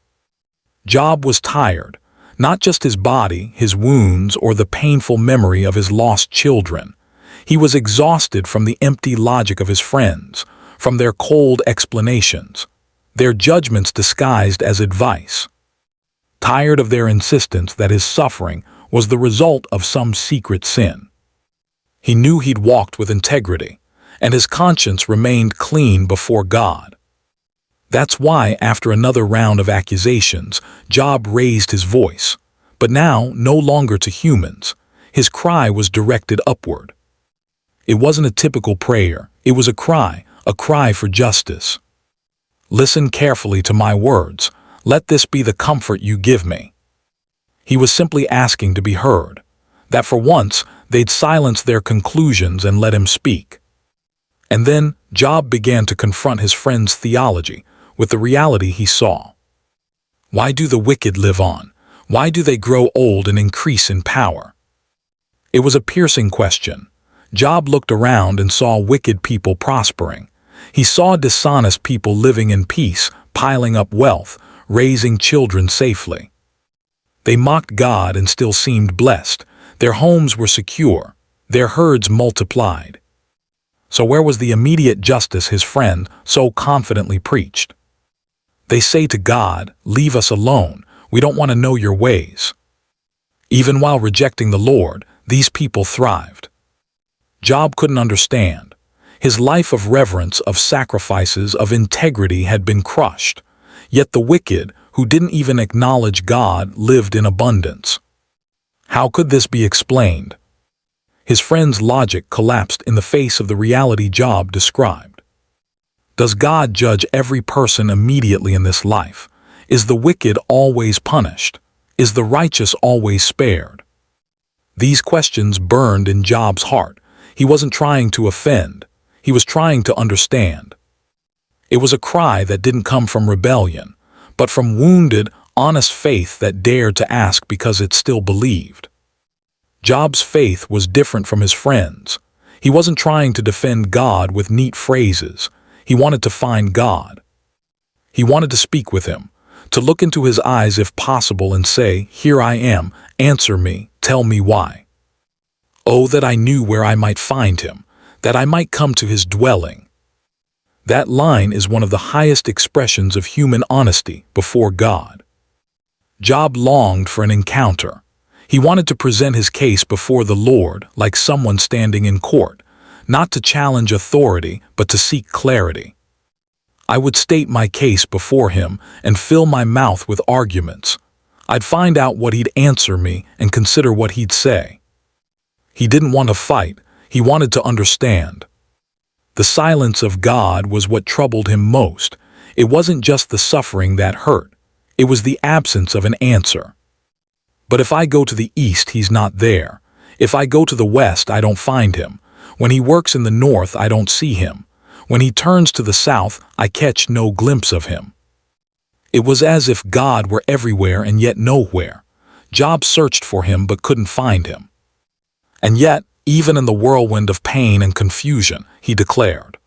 Job was tired, not just his body, his wounds, or the painful memory of his lost children. He was exhausted from the empty logic of his friends, from their cold explanations, their judgments disguised as advice. Tired of their insistence that his suffering was the result of some secret sin. He knew he'd walked with integrity, and his conscience remained clean before God. That's why, after another round of accusations, Job raised his voice, but now no longer to humans. His cry was directed upward. It wasn't a typical prayer, it was a cry for justice. Listen carefully to my words, let this be the comfort you give me. He was simply asking to be heard, that for once they'd silence their conclusions and let him speak. And then Job began to confront his friend's theology with the reality he saw. Why do the wicked live on? Why do they grow old and increase in power? It was a piercing question. Job looked around and saw wicked people prospering. He saw dishonest people living in peace, piling up wealth, raising children safely. They mocked God and still seemed blessed. Their homes were secure. Their herds multiplied. So where was the immediate justice his friend so confidently preached? They say to God, "Leave us alone. We don't want to know your ways." Even while rejecting the Lord, these people thrived. Job couldn't understand. His life of reverence, of sacrifices, of integrity had been crushed. Yet the wicked, who didn't even acknowledge God, lived in abundance. How could this be explained? His friend's logic collapsed in the face of the reality Job described. Does God judge every person immediately in this life? Is the wicked always punished? Is the righteous always spared? These questions burned in Job's heart. He wasn't trying to offend. He was trying to understand. It was a cry that didn't come from rebellion, but from wounded, honest faith that dared to ask because it still believed. Job's faith was different from his friends. He wasn't trying to defend God with neat phrases. He wanted to find God. He wanted to speak with him, to look into his eyes if possible and say, "Here I am, answer me, tell me why." Oh, that I knew where I might find him, that I might come to his dwelling. That line is one of the highest expressions of human honesty before God. Job longed for an encounter. He wanted to present his case before the Lord like someone standing in court, not to challenge authority, but to seek clarity. I would state my case before him and fill my mouth with arguments. I'd find out what he'd answer me and consider what he'd say. He didn't want to fight. He wanted to understand. The silence of God was what troubled him most. It wasn't just the suffering that hurt. It was the absence of an answer. But if I go to the east, he's not there. If I go to the west, I don't find him. When he works in the north, I don't see him. When he turns to the south, I catch no glimpse of him. It was as if God were everywhere and yet nowhere. Job searched for him but couldn't find him. And yet, even in the whirlwind of pain and confusion, he declared,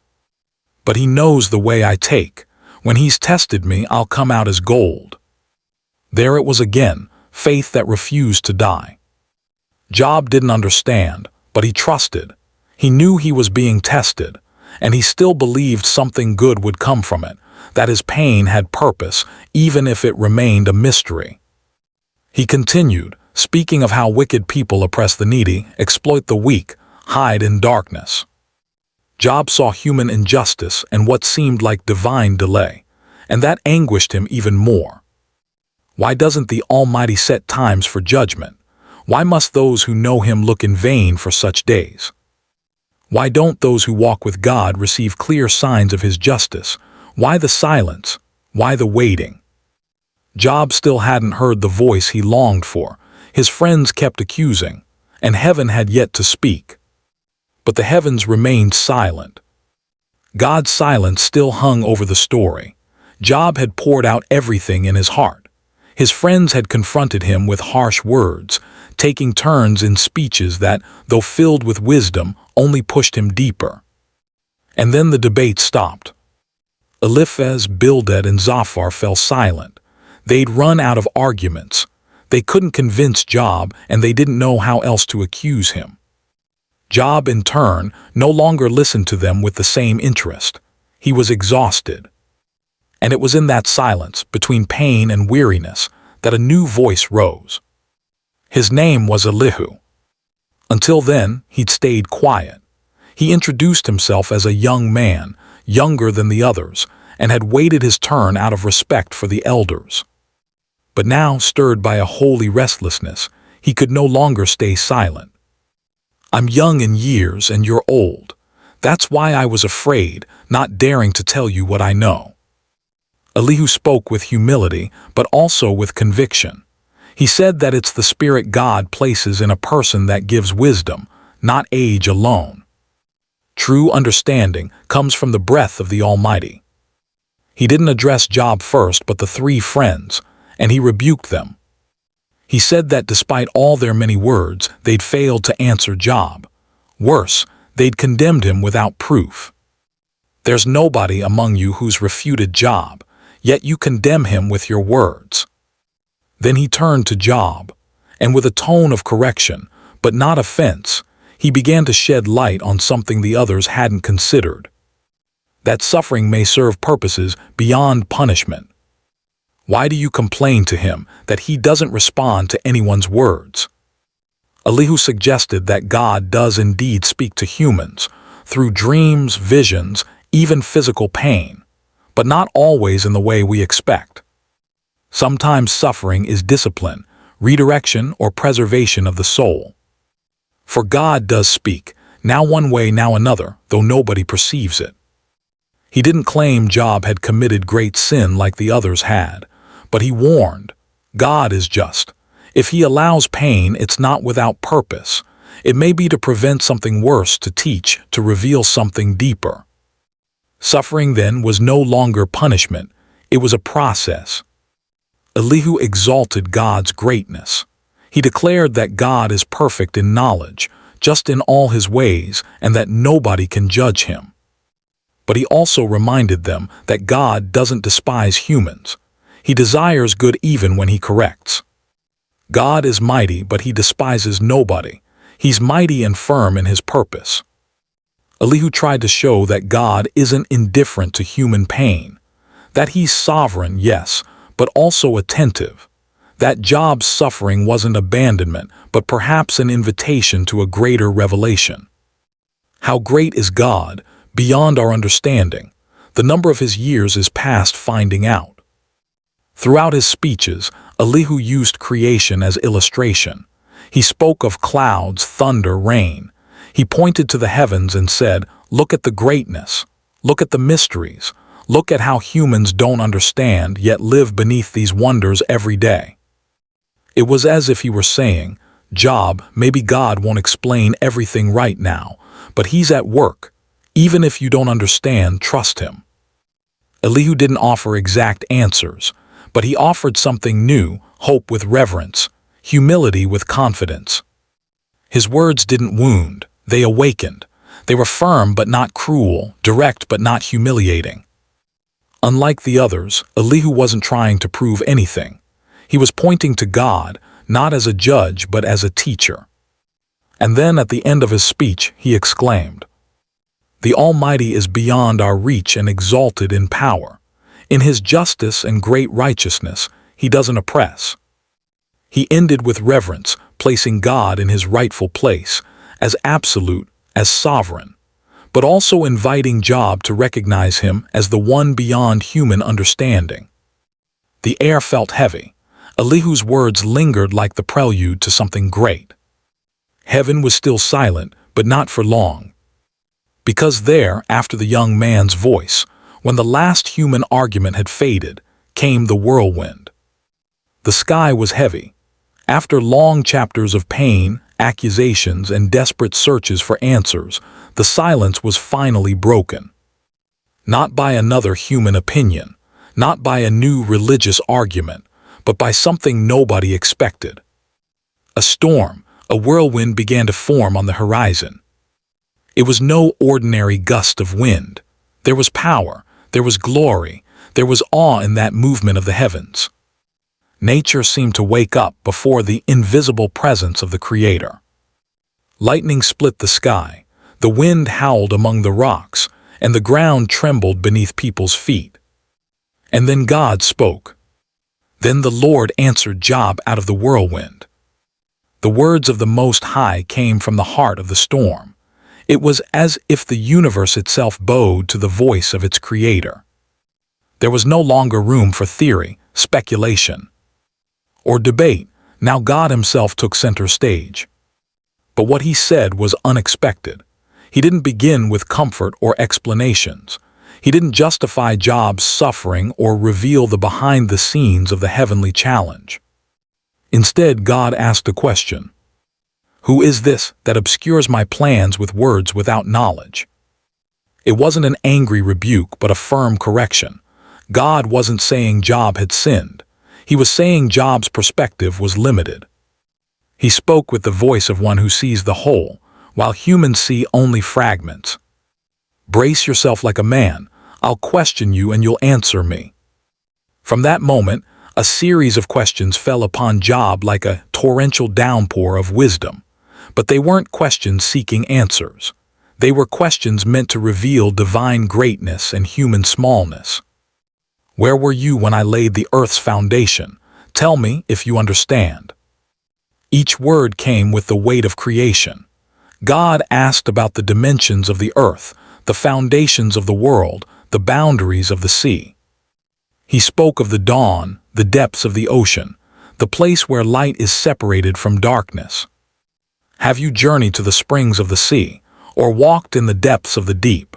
"But he knows the way I take. When he's tested me, I'll come out as gold." There it was again, faith that refused to die. Job didn't understand, but he trusted. He knew he was being tested, and he still believed something good would come from it, that his pain had purpose, even if it remained a mystery. He continued, speaking of how wicked people oppress the needy, exploit the weak, hide in darkness. Job saw human injustice and what seemed like divine delay, and that anguished him even more. Why doesn't the Almighty set times for judgment? Why must those who know him look in vain for such days? Why don't those who walk with God receive clear signs of his justice? Why the silence? Why the waiting? Job still hadn't heard the voice he longed for. His friends kept accusing, and heaven had yet to speak. But the heavens remained silent. God's silence still hung over the story. Job had poured out everything in his heart. His friends had confronted him with harsh words, taking turns in speeches that, though filled with wisdom, only pushed him deeper. And then the debate stopped. Eliphaz, Bildad, and Zophar fell silent. They'd run out of arguments. They couldn't convince Job, and they didn't know how else to accuse him. Job, in turn, no longer listened to them with the same interest. He was exhausted. And it was in that silence, between pain and weariness, that a new voice rose. His name was Elihu. Until then, he'd stayed quiet. He introduced himself as a young man, younger than the others, and had waited his turn out of respect for the elders. But now, stirred by a holy restlessness, he could no longer stay silent. "I'm young in years and you're old. That's why I was afraid, not daring to tell you what I know." Elihu spoke with humility, but also with conviction. He said that it's the spirit God places in a person that gives wisdom, not age alone. True understanding comes from the breath of the Almighty. He didn't address Job first, but the three friends, and he rebuked them. He said that despite all their many words, they'd failed to answer Job. Worse, they'd condemned him without proof. "There's nobody among you who's refuted Job, yet you condemn him with your words." Then he turned to Job, and with a tone of correction, but not offense, he began to shed light on something the others hadn't considered. That suffering may serve purposes beyond punishment. Why do you complain to him that he doesn't respond to anyone's words? Elihu suggested that God does indeed speak to humans, through dreams, visions, even physical pain, but not always in the way we expect. Sometimes suffering is discipline, redirection, or preservation of the soul. For God does speak, now one way, now another, though nobody perceives it. He didn't claim Job had committed great sin like the others had, but he warned, God is just. If he allows pain, it's not without purpose. It may be to prevent something worse, to teach, to reveal something deeper. Suffering then was no longer punishment, it was a process. Elihu exalted God's greatness. He declared that God is perfect in knowledge, just in all his ways, and that nobody can judge him. But he also reminded them that God doesn't despise humans. He desires good even when he corrects. God is mighty, but he despises nobody. He's mighty and firm in his purpose. Elihu tried to show that God isn't indifferent to human pain, that he's sovereign, yes, but also attentive, that Job's suffering wasn't abandonment, but perhaps an invitation to a greater revelation. How great is God, beyond our understanding. The number of his years is past finding out. Throughout his speeches, Elihu used creation as illustration. He spoke of clouds, thunder, rain. He pointed to the heavens and said, "Look at the greatness. Look at the mysteries. Look at how humans don't understand, yet live beneath these wonders every day." It was as if he were saying, "Job, maybe God won't explain everything right now, but he's at work. Even if you don't understand, trust him." Elihu didn't offer exact answers, but he offered something new: hope with reverence, humility with confidence. His words didn't wound, they awakened. They were firm but not cruel, direct but not humiliating. Unlike the others, Elihu wasn't trying to prove anything. He was pointing to God, not as a judge but as a teacher. And then at the end of his speech, he exclaimed, "The Almighty is beyond our reach and exalted in power. In his justice and great righteousness, he doesn't oppress." He ended with reverence, placing God in his rightful place, as absolute, as sovereign, but also inviting Job to recognize him as the one beyond human understanding. The air felt heavy. Elihu's words lingered like the prelude to something great. Heaven was still silent, but not for long. Because there, after the young man's voice, when the last human argument had faded, came the whirlwind. The sky was heavy. After long chapters of pain, accusations, and desperate searches for answers, the silence was finally broken. Not by another human opinion, not by a new religious argument, but by something nobody expected. A storm, a whirlwind began to form on the horizon. It was no ordinary gust of wind. There was power, there was glory, there was awe in that movement of the heavens. Nature seemed to wake up before the invisible presence of the Creator. Lightning split the sky, the wind howled among the rocks, and the ground trembled beneath people's feet. And then God spoke. Then the Lord answered Job out of the whirlwind. The words of the Most High came from the heart of the storm. It was as if the universe itself bowed to the voice of its Creator. There was no longer room for theory, speculation, or debate. Now God himself took center stage. But what he said was unexpected. He didn't begin with comfort or explanations. He didn't justify Job's suffering or reveal the behind-the-scenes of the heavenly challenge. Instead, God asked a question. "Who is this that obscures my plans with words without knowledge?" It wasn't an angry rebuke, but a firm correction. God wasn't saying Job had sinned. He was saying Job's perspective was limited. He spoke with the voice of one who sees the whole, while humans see only fragments. "Brace yourself like a man. I'll question you and you'll answer me." From that moment, a series of questions fell upon Job like a torrential downpour of wisdom. But they weren't questions seeking answers. They were questions meant to reveal divine greatness and human smallness. "Where were you when I laid the earth's foundation? Tell me if you understand." Each word came with the weight of creation. God asked about the dimensions of the earth, the foundations of the world, the boundaries of the sea. He spoke of the dawn, the depths of the ocean, the place where light is separated from darkness. "Have you journeyed to the springs of the sea, or walked in the depths of the deep?"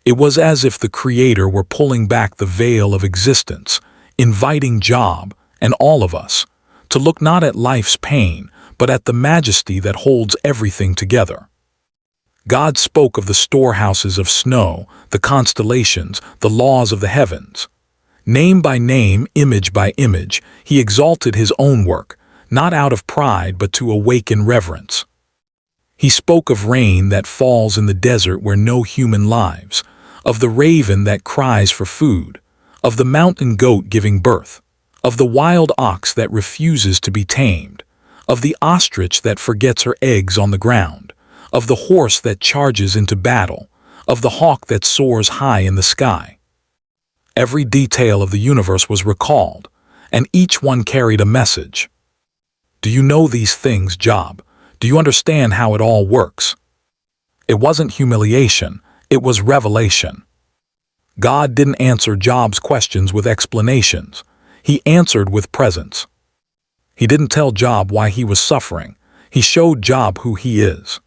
It was as if the Creator were pulling back the veil of existence, inviting Job, and all of us, to look not at life's pain, but at the majesty that holds everything together. God spoke of the storehouses of snow, the constellations, the laws of the heavens. Name by name, image by image, he exalted his own work, not out of pride but to awaken reverence. He spoke of rain that falls in the desert where no human lives, of the raven that cries for food, of the mountain goat giving birth, of the wild ox that refuses to be tamed, of the ostrich that forgets her eggs on the ground, of the horse that charges into battle, of the hawk that soars high in the sky. Every detail of the universe was recalled, and each one carried a message. Do you know these things, Job? Do you understand how it all works? It wasn't humiliation, it was revelation. God didn't answer Job's questions with explanations. He answered with presence. He didn't tell Job why he was suffering. He showed Job who he is.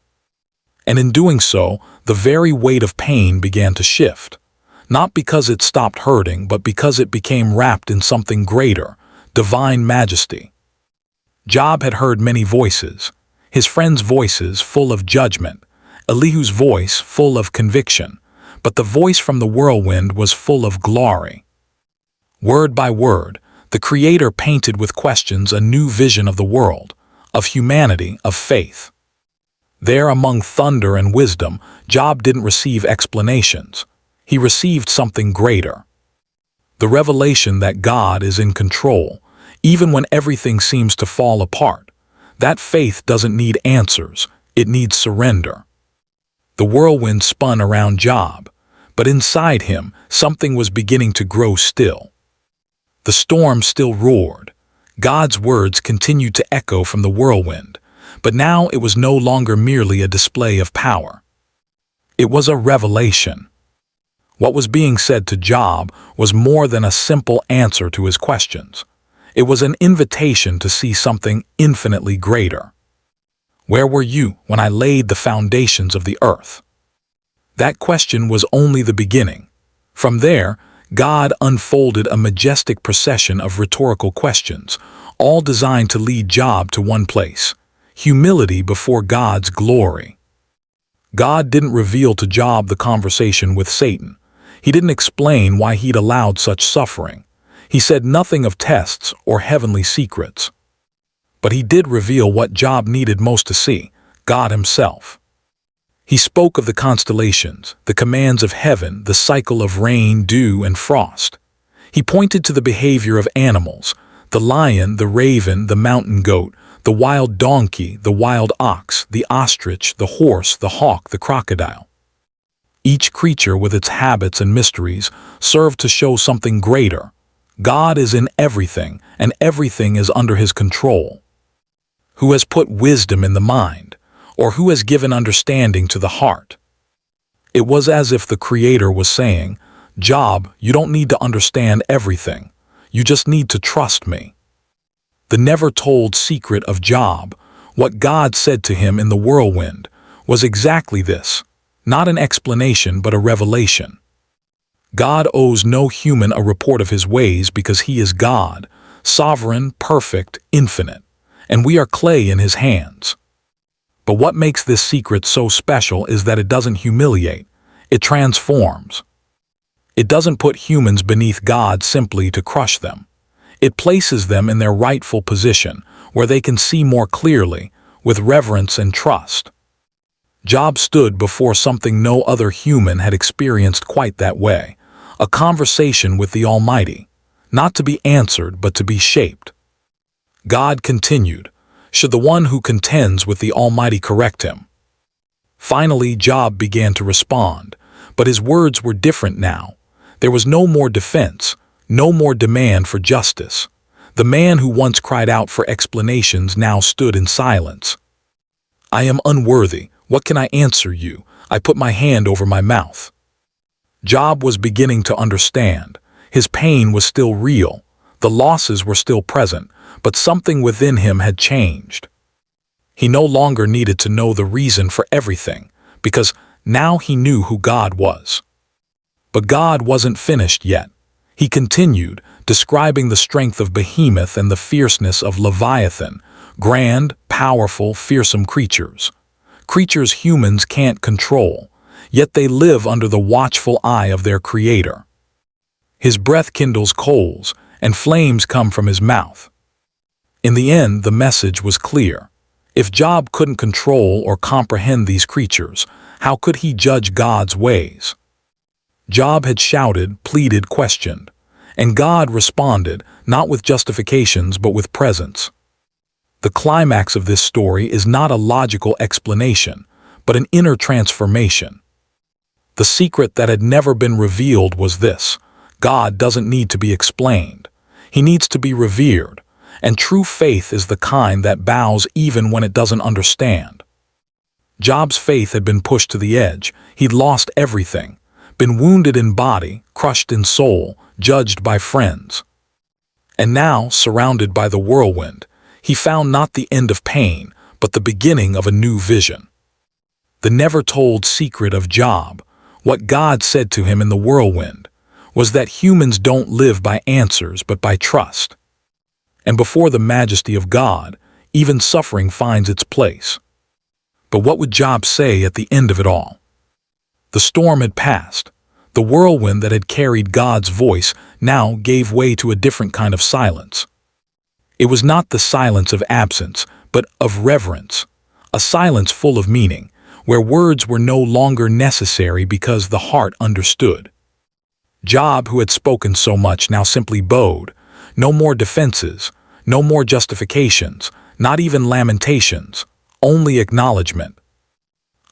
And in doing so, the very weight of pain began to shift. Not because it stopped hurting, but because it became wrapped in something greater, divine majesty. Job had heard many voices, his friends' voices full of judgment, Elihu's voice full of conviction, but the voice from the whirlwind was full of glory. Word by word, the Creator painted with questions a new vision of the world, of humanity, of faith. There among thunder and wisdom, Job didn't receive explanations. He received something greater. The revelation that God is in control, even when everything seems to fall apart. That faith doesn't need answers, it needs surrender. The whirlwind spun around Job, but inside him, something was beginning to grow still. The storm still roared. God's words continued to echo from the whirlwind, but now it was no longer merely a display of power. It was a revelation. What was being said to Job was more than a simple answer to his questions. It was an invitation to see something infinitely greater. Where were you when I laid the foundations of the earth? That question was only the beginning. From there, God unfolded a majestic procession of rhetorical questions, all designed to lead Job to one place: humility before God's glory. God didn't reveal to Job the conversation with Satan. He didn't explain why he'd allowed such suffering. He said nothing of tests or heavenly secrets. But he did reveal what Job needed most to see: God himself. He spoke of the constellations, the commands of heaven, the cycle of rain, dew, and frost. He pointed to the behavior of animals: the lion, the raven, the mountain goat, the wild donkey, the wild ox, the ostrich, the horse, the hawk, the crocodile. Each creature with its habits and mysteries served to show something greater. God is in everything, and everything is under his control. Who has put wisdom in the mind, or who has given understanding to the heart? It was as if the Creator was saying, Job, you don't need to understand everything. You just need to trust me. The never-told secret of Job, what God said to him in the whirlwind, was exactly this: not an explanation but a revelation. God owes no human a report of his ways because he is God, sovereign, perfect, infinite, and we are clay in his hands. But what makes this secret so special is that it doesn't humiliate, it transforms. It doesn't put humans beneath God simply to crush them. It places them in their rightful position, where they can see more clearly, with reverence and trust. Job stood before something no other human had experienced quite that way: a conversation with the Almighty, not to be answered but to be shaped. God continued, should the one who contends with the Almighty correct him? Finally, Job began to respond, but his words were different now. There was no more defense, no more demand for justice. The man who once cried out for explanations now stood in silence. I am unworthy. What can I answer you? I put my hand over my mouth. Job was beginning to understand. His pain was still real. The losses were still present, but something within him had changed. He no longer needed to know the reason for everything, because now he knew who God was. But God wasn't finished yet. He continued, describing the strength of Behemoth and the fierceness of Leviathan, grand, powerful, fearsome creatures. Creatures humans can't control, yet they live under the watchful eye of their Creator. His breath kindles coals, and flames come from his mouth. In the end, the message was clear. If Job couldn't control or comprehend these creatures, how could he judge God's ways? Job had shouted, pleaded, questioned, and God responded, not with justifications but with presence. The climax of this story is not a logical explanation, but an inner transformation. The secret that had never been revealed was this: God doesn't need to be explained. He needs to be revered, and true faith is the kind that bows even when it doesn't understand. Job's faith had been pushed to the edge. He'd lost everything, been wounded in body, crushed in soul, judged by friends. And now, surrounded by the whirlwind, he found not the end of pain, but the beginning of a new vision. The never-told secret of Job, what God said to him in the whirlwind, was that humans don't live by answers but by trust. And before the majesty of God, even suffering finds its place. But what would Job say at the end of it all? The storm had passed. The whirlwind that had carried God's voice now gave way to a different kind of silence. It was not the silence of absence, but of reverence, a silence full of meaning, where words were no longer necessary because the heart understood. Job, who had spoken so much, now simply bowed. No more defenses, no more justifications, not even lamentations, only acknowledgement.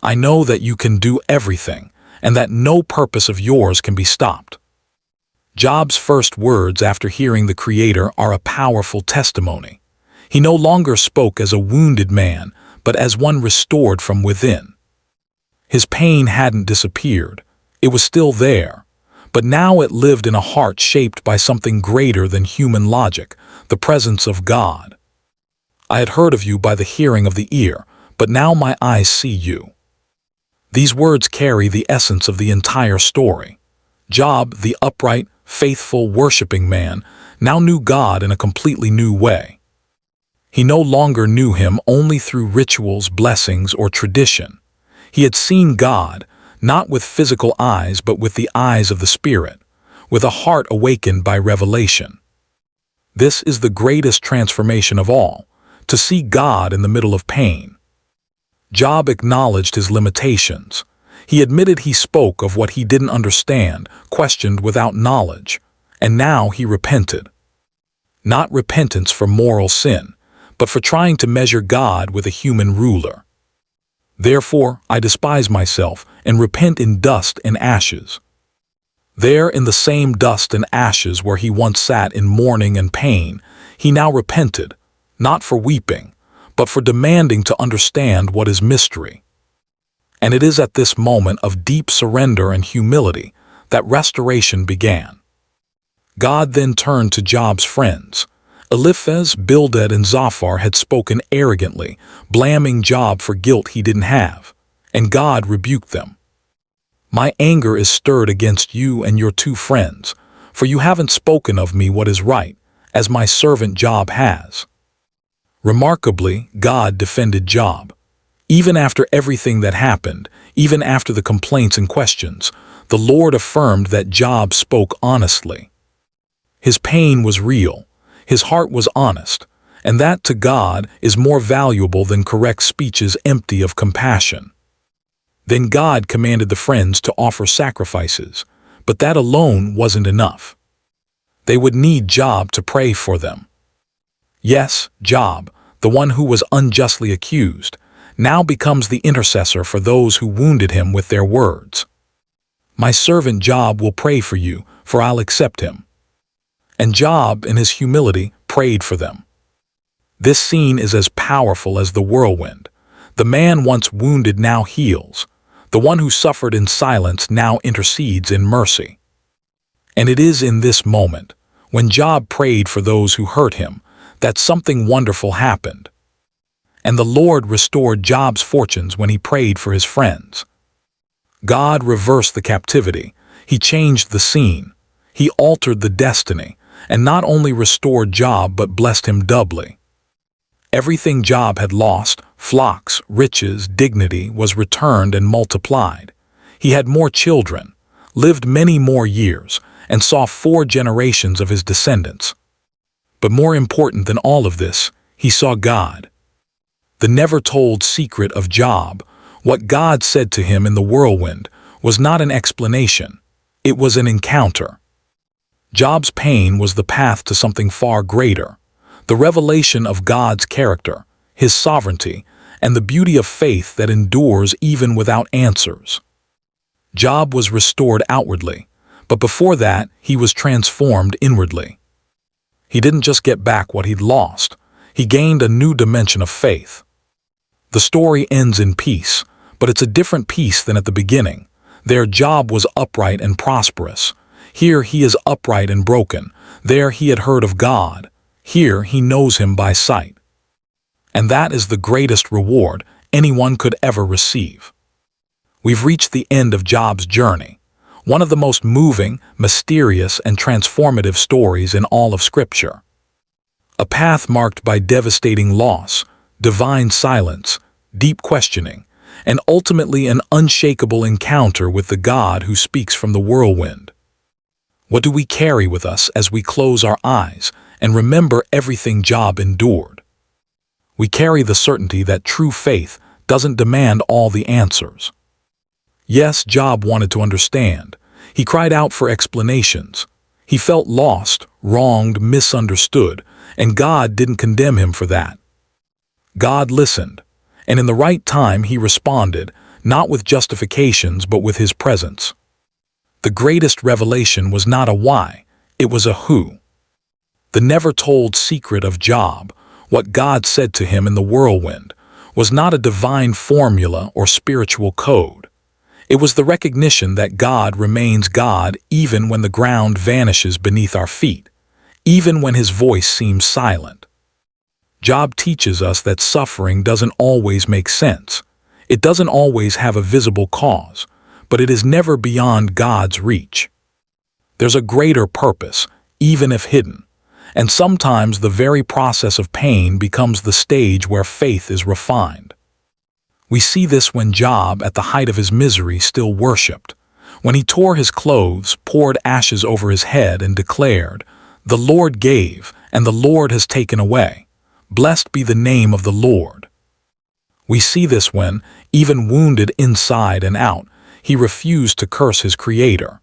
I know that you can do everything, and that no purpose of yours can be stopped. Job's first words after hearing the Creator are a powerful testimony. He no longer spoke as a wounded man, but as one restored from within. His pain hadn't disappeared. It was still there, but now it lived in a heart shaped by something greater than human logic, the presence of God. I had heard of you by the hearing of the ear, but now my eyes see you. These words carry the essence of the entire story. Job, the upright, faithful, worshiping man, now knew God in a completely new way. He no longer knew him only through rituals, blessings, or tradition. He had seen God, not with physical eyes but with the eyes of the Spirit, with a heart awakened by revelation. This is the greatest transformation of all, to see God in the middle of pain. Job acknowledged his limitations. He admitted he spoke of what he didn't understand, questioned without knowledge, and now he repented. Not repentance for moral sin, but for trying to measure God with a human ruler. Therefore, I despise myself and repent in dust and ashes. There, in the same dust and ashes where he once sat in mourning and pain, he now repented, not for weeping, but for demanding to understand what is mystery. And it is at this moment of deep surrender and humility that restoration began. God then turned to Job's friends. Eliphaz, Bildad, and Zophar had spoken arrogantly, blaming Job for guilt he didn't have, and God rebuked them. My anger is stirred against you and your two friends, for you haven't spoken of me what is right, as my servant Job has. Remarkably, God defended Job. Even after everything that happened, even after the complaints and questions, the Lord affirmed that Job spoke honestly. His pain was real, his heart was honest, and that to God is more valuable than correct speeches empty of compassion. Then God commanded the friends to offer sacrifices, but that alone wasn't enough. They would need Job to pray for them. Yes, Job, the one who was unjustly accused, now becomes the intercessor for those who wounded him with their words. My servant Job will pray for you, for I'll accept him. And Job, in his humility, prayed for them. This scene is as powerful as the whirlwind. The man once wounded now heals. The one who suffered in silence now intercedes in mercy. And it is in this moment, when Job prayed for those who hurt him, that something wonderful happened. And the Lord restored Job's fortunes when he prayed for his friends. God reversed the captivity. He changed the scene. He altered the destiny, and not only restored Job but blessed him doubly. Everything Job had lost, flocks, riches, dignity, was returned and multiplied. He had more children, lived many more years, and saw 4 generations of his descendants. But more important than all of this, he saw God. The never-told secret of Job, what God said to him in the whirlwind, was not an explanation. It was an encounter. Job's pain was the path to something far greater, the revelation of God's character, His sovereignty, and the beauty of faith that endures even without answers. Job was restored outwardly, but before that, he was transformed inwardly. He didn't just get back what he'd lost, he gained a new dimension of faith. The story ends in peace, but it's a different peace than at the beginning. There, Job was upright and prosperous. Here, he is upright and broken. There, he had heard of God. Here, he knows Him by sight. And that is the greatest reward anyone could ever receive. We've reached the end of Job's journey, one of the most moving, mysterious, and transformative stories in all of Scripture. A path marked by devastating loss, divine silence, deep questioning, and ultimately an unshakable encounter with the God who speaks from the whirlwind. What do we carry with us as we close our eyes and remember everything Job endured? We carry the certainty that true faith doesn't demand all the answers. Yes, Job wanted to understand. He cried out for explanations. He felt lost, wronged, misunderstood, and God didn't condemn him for that. God listened, and in the right time He responded, not with justifications but with His presence. The greatest revelation was not a why, it was a who. The never-told secret of Job, what God said to him in the whirlwind, was not a divine formula or spiritual code. It was the recognition that God remains God even when the ground vanishes beneath our feet, even when His voice seems silent. Job teaches us that suffering doesn't always make sense. It doesn't always have a visible cause, but it is never beyond God's reach. There's a greater purpose, even if hidden, and sometimes the very process of pain becomes the stage where faith is refined. We see this when Job, at the height of his misery, still worshipped. When he tore his clothes, poured ashes over his head, and declared, "The Lord gave, and the Lord has taken away. Blessed be the name of the Lord." We see this when, even wounded inside and out, he refused to curse his Creator.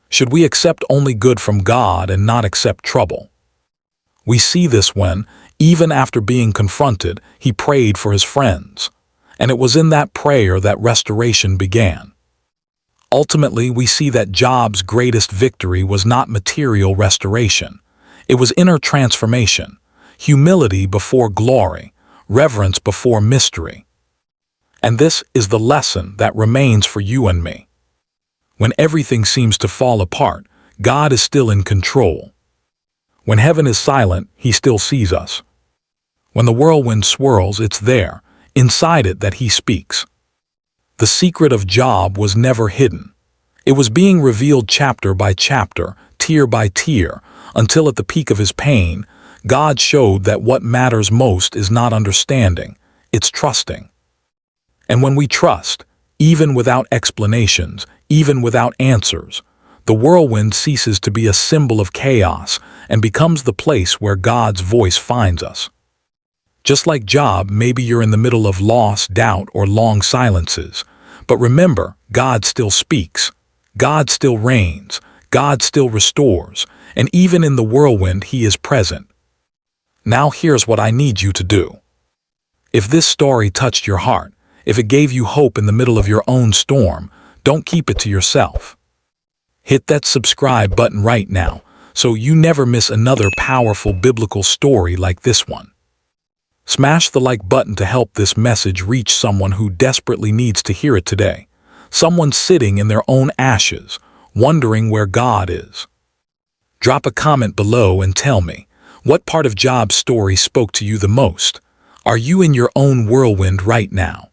Should we accept only good from God and not accept trouble? We see this when, even after being confronted, he prayed for his friends. And it was in that prayer that restoration began. Ultimately, we see that Job's greatest victory was not material restoration. It was inner transformation, humility before glory, reverence before mystery. And this is the lesson that remains for you and me. When everything seems to fall apart, God is still in control. When heaven is silent, He still sees us. When the whirlwind swirls, it's there, inside it, that He speaks. The secret of Job was never hidden. It was being revealed chapter by chapter, tier by tier, until at the peak of his pain, God showed that what matters most is not understanding, it's trusting. And when we trust, even without explanations, even without answers, the whirlwind ceases to be a symbol of chaos and becomes the place where God's voice finds us. Just like Job, maybe you're in the middle of loss, doubt, or long silences. But remember, God still speaks. God still reigns. God still restores. And even in the whirlwind, He is present. Now here's what I need you to do. If this story touched your heart, if it gave you hope in the middle of your own storm, don't keep it to yourself. Hit that subscribe button right now so you never miss another powerful biblical story like this one. Smash the like button to help this message reach someone who desperately needs to hear it today. Someone sitting in their own ashes, wondering where God is. Drop a comment below and tell me, what part of Job's story spoke to you the most? Are you in your own whirlwind right now?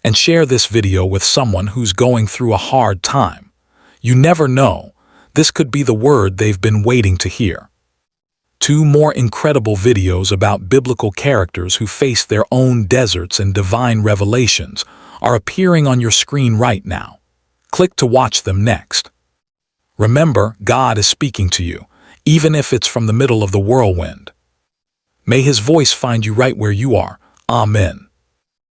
And share this video with someone who's going through a hard time. You never know, this could be the word they've been waiting to hear. 2 more incredible videos about biblical characters who face their own deserts and divine revelations are appearing on your screen right now. Click to watch them next. Remember, God is speaking to you, even if it's from the middle of the whirlwind. May His voice find you right where you are, Amen.